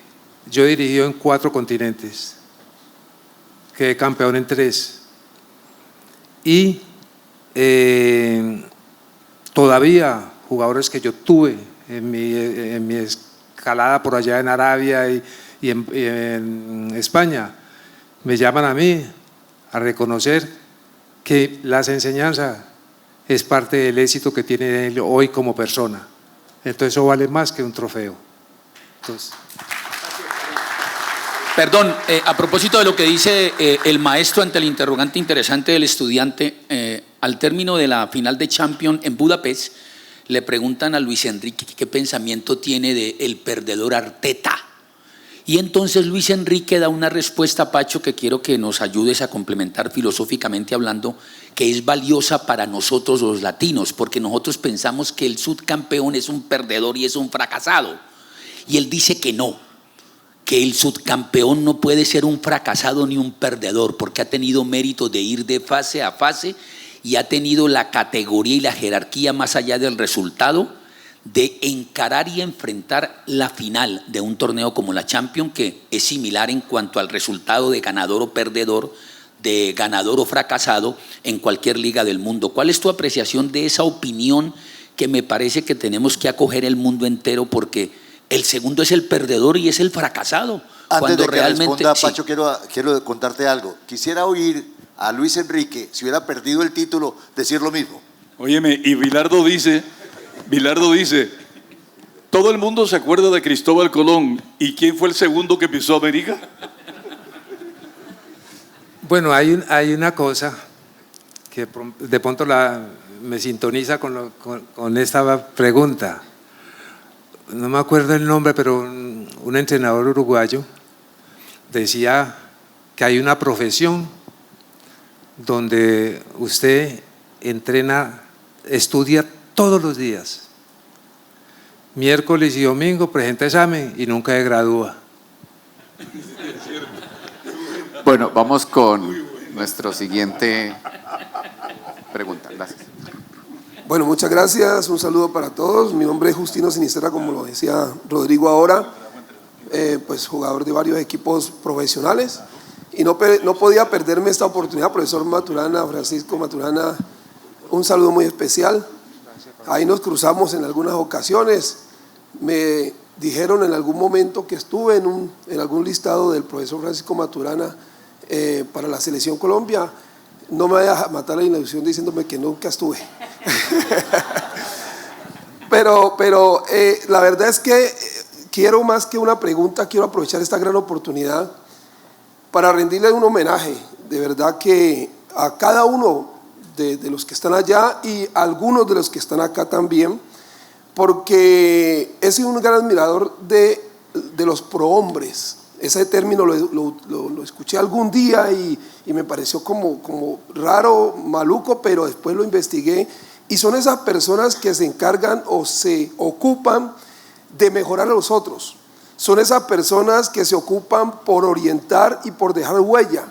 yo he dirigido en 4 continentes, quedé campeón en 3 y todavía jugadores que yo tuve en mi escalada por allá en Arabia y en España me llaman a mí a reconocer que las enseñanzas es parte del éxito que tiene él hoy como persona. Entonces eso vale más que un trofeo. Entonces. Perdón, a propósito de lo que dice el maestro ante el interrogante interesante del estudiante, al término de la final de Champions en Budapest, le preguntan a Luis Enrique qué pensamiento tiene del perdedor Arteta. Y entonces Luis Enrique da una respuesta, Pacho, que quiero que nos ayudes a complementar filosóficamente hablando, que es valiosa para nosotros los latinos, porque nosotros pensamos que el subcampeón es un perdedor y es un fracasado. Y él dice que no, que el subcampeón no puede ser un fracasado ni un perdedor, porque ha tenido mérito de ir de fase a fase y ha tenido la categoría y la jerarquía más allá del resultado de encarar y enfrentar la final de un torneo como la Champions, que es similar en cuanto al resultado de ganador o perdedor, de ganador o fracasado en cualquier liga del mundo. ¿Cuál es tu apreciación de esa opinión que me parece que tenemos que acoger el mundo entero, porque el segundo es el perdedor y es el fracasado? Antes de que realmente responda, Pacho, quiero contarte algo. Quisiera oír a Luis Enrique, si hubiera perdido el título, decir lo mismo. Óyeme, y Bilardo dice, todo el mundo se acuerda de Cristóbal Colón. ¿Y quién fue el segundo que pisó América? Bueno, hay una cosa que de pronto me sintoniza con esta pregunta. No me acuerdo el nombre, pero un entrenador uruguayo decía que hay una profesión donde usted entrena, estudia todos los días. Miércoles y domingo presenta examen y nunca se gradúa. Bueno, vamos con nuestro siguiente pregunta. Gracias. Bueno, muchas gracias. Un saludo para todos. Mi nombre es Justino Sinisterra, como lo decía Rodrigo ahora, pues jugador de varios equipos profesionales. Y no podía perderme esta oportunidad, profesor Maturana, Francisco Maturana, un saludo muy especial. Ahí nos cruzamos en algunas ocasiones. Me dijeron en algún momento que estuve en algún listado del profesor Francisco Maturana para la Selección Colombia. No me vaya a matar la ilusión diciéndome que nunca estuve. Pero la verdad es que quiero más que una pregunta, quiero aprovechar esta gran oportunidad para rendirle un homenaje, de verdad que a cada uno de los que están allá y algunos de los que están acá también, porque he sido un gran admirador de los prohombres. Ese término lo escuché algún día y me pareció como raro, maluco, pero después lo investigué, y son esas personas que se encargan o se ocupan de mejorar a los otros. Son esas personas que se ocupan por orientar y por dejar huella.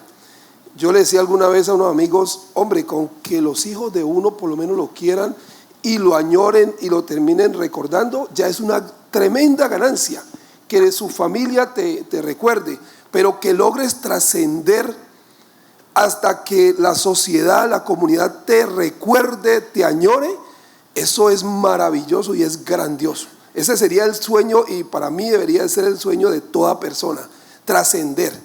Yo le decía alguna vez a unos amigos, hombre, con que los hijos de uno por lo menos lo quieran y lo añoren y lo terminen recordando, ya es una tremenda ganancia. Que su familia te recuerde, pero que logres trascender hasta que la sociedad, la comunidad te recuerde, te añore, eso es maravilloso y es grandioso. Ese sería el sueño, y para mí debería ser el sueño de toda persona, trascender.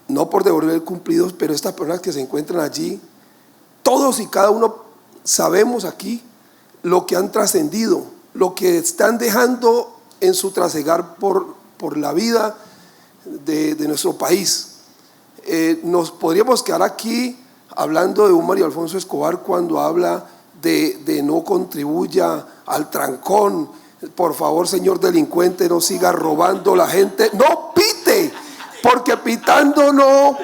No por devolver cumplidos, pero estas personas que se encuentran allí, todos y cada uno sabemos aquí lo que han trascendido, lo que están dejando en su trasegar por la vida de nuestro país. Nos podríamos quedar aquí hablando de un Mario Alfonso Escobar cuando habla de no contribuya al trancón, por favor, señor delincuente, no siga robando la gente, no pite, porque pitando no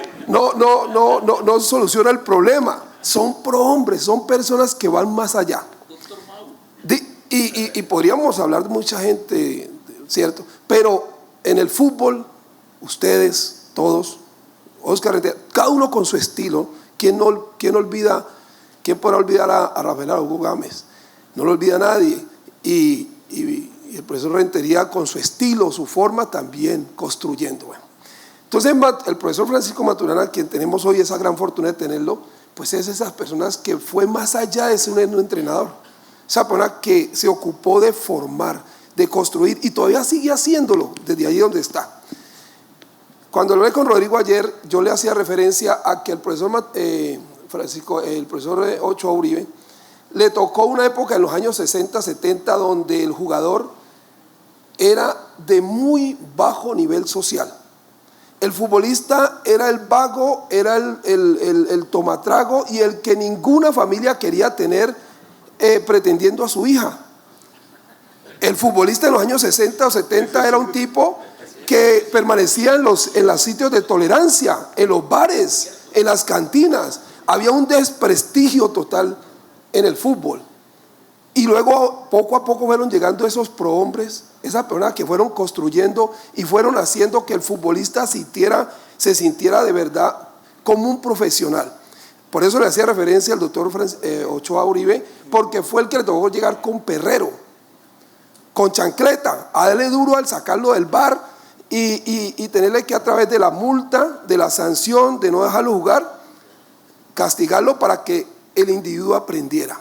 soluciona el problema. Son prohombres, son personas que van más allá. Y podríamos hablar de mucha gente, ¿cierto? Pero en el fútbol, ustedes, todos, Oscar Rentería, cada uno con su estilo. ¿Quién podrá olvidar a Rafael Araújo Gámez? No lo olvida nadie. Y el profesor Rentería con su estilo, su forma, también construyendo. Bueno. Entonces el profesor Francisco Maturana, quien tenemos hoy esa gran fortuna de tenerlo, pues es esas personas que fue más allá de ser un entrenador. Esa persona que se ocupó de formar, de construir, y todavía sigue haciéndolo desde allí donde está. Cuando lo hablé con Rodrigo ayer, yo le hacía referencia a que el profesor el profesor Ochoa Uribe le tocó una época en los años 60, 70, donde el jugador era de muy bajo nivel social. El futbolista era el vago, era el tomatrago y el que ninguna familia quería tener pretendiendo a su hija. El futbolista en los años 60 o 70 era un tipo que permanecía en los sitios de tolerancia, en los bares, en las cantinas. Había un desprestigio total en el fútbol. Y luego, poco a poco, fueron llegando esos prohombres, esas personas que fueron construyendo y fueron haciendo que el futbolista se sintiera de verdad como un profesional. Por eso le hacía referencia al doctor Ochoa Uribe, porque fue el que le tocó llegar con perrero, con chancleta, a darle duro al sacarlo del bar y tenerle que, a través de la multa, de la sanción, de no dejarlo jugar, castigarlo para que el individuo aprendiera.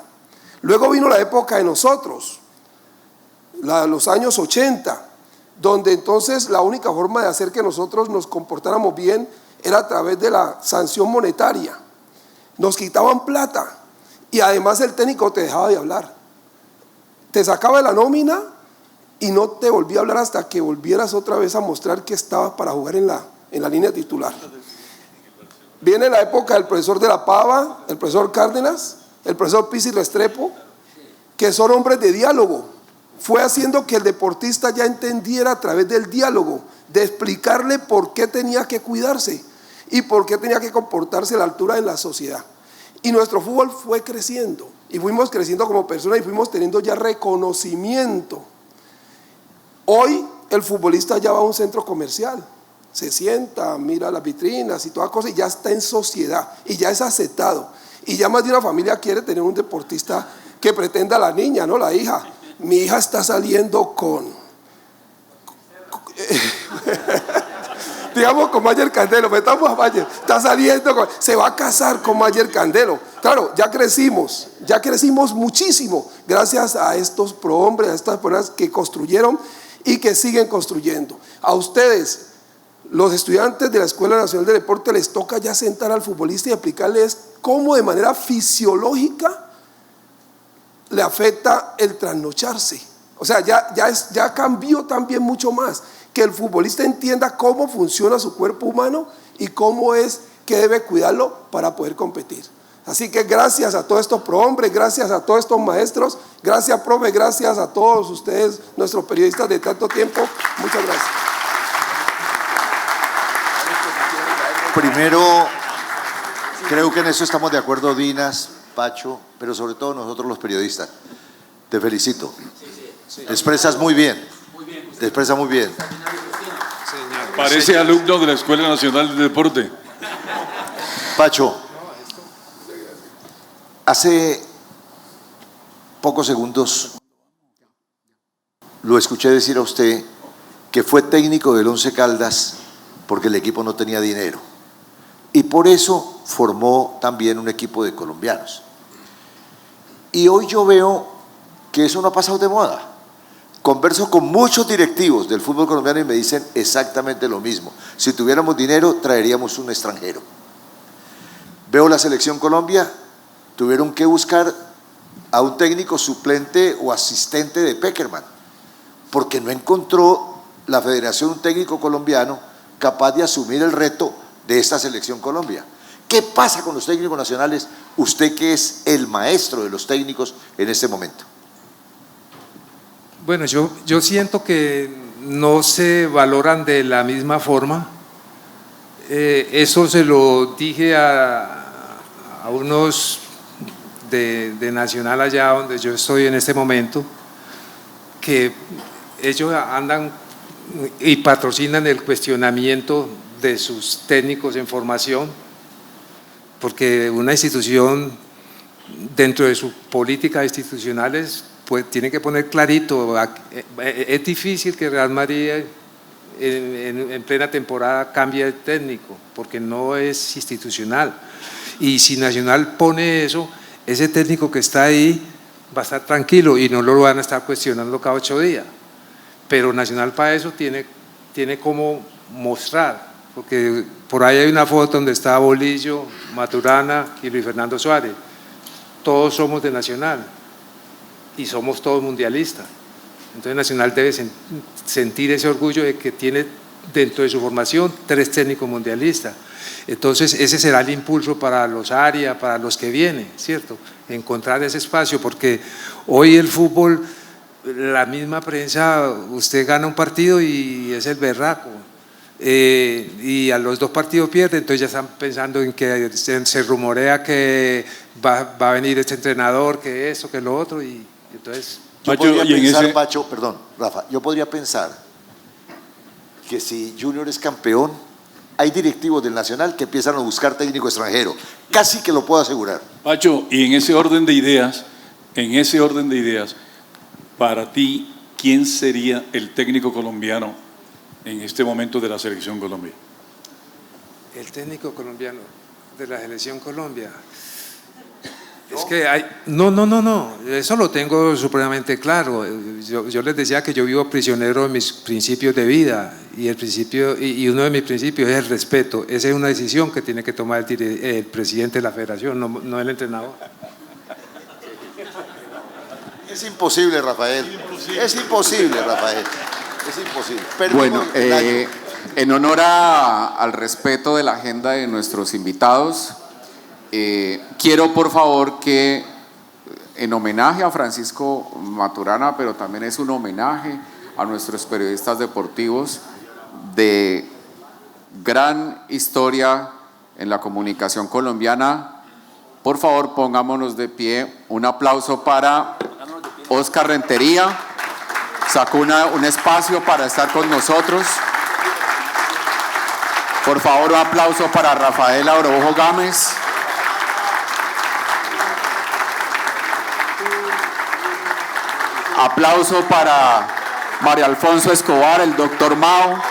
Luego vino la época de nosotros, los años 80, donde entonces la única forma de hacer que nosotros nos comportáramos bien era a través de la sanción monetaria. Nos quitaban plata y además el técnico te dejaba de hablar. Te sacaba de la nómina y no te volvía a hablar hasta que volvieras otra vez a mostrar que estabas para jugar en la línea titular. Viene la época del profesor de la Pava, el profesor Cárdenas, el profesor Pizzi Restrepo, que son hombres de diálogo. Fue haciendo que el deportista ya entendiera a través del diálogo, de explicarle por qué tenía que cuidarse y por qué tenía que comportarse a la altura en la sociedad. Y nuestro fútbol fue creciendo, y fuimos creciendo como personas y fuimos teniendo ya reconocimiento. Hoy el futbolista ya va a un centro comercial, se sienta, mira las vitrinas y toda cosa, y ya está en sociedad, y ya es aceptado. Y ya más de una familia quiere tener un deportista que pretenda a la niña, ¿no? La hija. Mi hija está saliendo digamos con Mayer Candelo, metamos a Mayer, se va a casar con Mayer Candelo. Claro, ya crecimos muchísimo gracias a estos prohombres, a estas personas que construyeron y que siguen construyendo. A ustedes, los estudiantes de la Escuela Nacional de Deporte, les toca ya sentar al futbolista y explicarles cómo de manera fisiológica le afecta el trasnocharse. O sea, ya cambió también mucho más. Que el futbolista entienda cómo funciona su cuerpo humano y cómo es que debe cuidarlo para poder competir. Así que gracias a todos estos prohombres, gracias a todos estos maestros, gracias, profe, gracias a todos ustedes, nuestros periodistas de tanto tiempo. Muchas gracias. Primero, creo que en eso estamos de acuerdo, Dinas, Pacho, pero sobre todo nosotros los periodistas. Te felicito. Te expresas muy bien. Te expresas muy bien. Parece alumno de la Escuela Nacional de Deporte. Pacho, hace pocos segundos lo escuché decir a usted que fue técnico del Once Caldas porque el equipo no tenía dinero y por eso formó también un equipo de colombianos. Y hoy yo veo que eso no ha pasado de moda. Converso con muchos directivos del fútbol colombiano y me dicen exactamente lo mismo. Si tuviéramos dinero, traeríamos un extranjero. Veo la selección Colombia, tuvieron que buscar a un técnico suplente o asistente de Pekerman, porque no encontró la federación un técnico colombiano capaz de asumir el reto de esta selección Colombia. ¿Qué pasa con los técnicos nacionales? Usted que es el maestro de los técnicos en este momento. Bueno, yo siento que no se valoran de la misma forma. Eso se lo dije a unos de Nacional allá donde yo estoy en este momento, que ellos andan y patrocinan el cuestionamiento de sus técnicos en formación, porque una institución dentro de sus políticas institucionales pues tiene que poner clarito. Es difícil que Real Madrid en plena temporada cambie de técnico, porque no es institucional. Y si Nacional pone eso, ese técnico que está ahí va a estar tranquilo y no lo van a estar cuestionando cada 8 días. Pero Nacional para eso tiene como mostrar, porque por ahí hay una foto donde está Bolillo, Maturana y Luis Fernando Suárez. Todos somos de Nacional y somos todos mundialistas. Entonces Nacional debe sentir ese orgullo de que tiene dentro de su formación 3 técnicos mundialistas. Entonces ese será el impulso para los Arias, para los que vienen, ¿cierto? Encontrar ese espacio, porque hoy el fútbol, la misma prensa, usted gana un partido y es el berraco. Y a los 2 partidos pierde, entonces ya están pensando en que se rumorea que va a venir este entrenador, que esto, que lo otro, y entonces… Yo podría pensar, Pacho, perdón, Rafa, yo podría pensar que si Junior es campeón, hay directivos del Nacional que empiezan a buscar técnico extranjero, casi que lo puedo asegurar. Pacho, y en ese orden de ideas, para ti, ¿quién sería el técnico colombiano en este momento de la Selección Colombia? El técnico colombiano de la Selección Colombia… Es que hay… No, eso lo tengo supremamente claro. Yo les decía que yo vivo prisionero de mis principios de vida y uno de mis principios es el respeto. Esa es una decisión que tiene que tomar el presidente de la federación, no el entrenador. Es imposible, Rafael. Es imposible, Rafael. Es imposible. Bueno, en honor al respeto de la agenda de nuestros invitados, quiero por favor que en homenaje a Francisco Maturana, pero también es un homenaje a nuestros periodistas deportivos de gran historia en la comunicación colombiana, por favor pongámonos de pie. Un aplauso para Oscar Rentería, sacó un espacio para estar con nosotros. Por favor, un aplauso para Rafael Araujo Gámez. Aplauso para María Alfonso Escobar, el doctor Mao.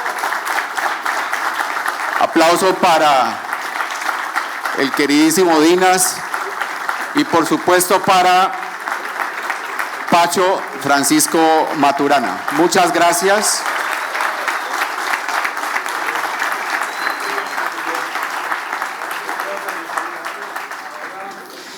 Aplauso para el queridísimo Dinas. Y por supuesto para Pacho Francisco Maturana. Muchas gracias.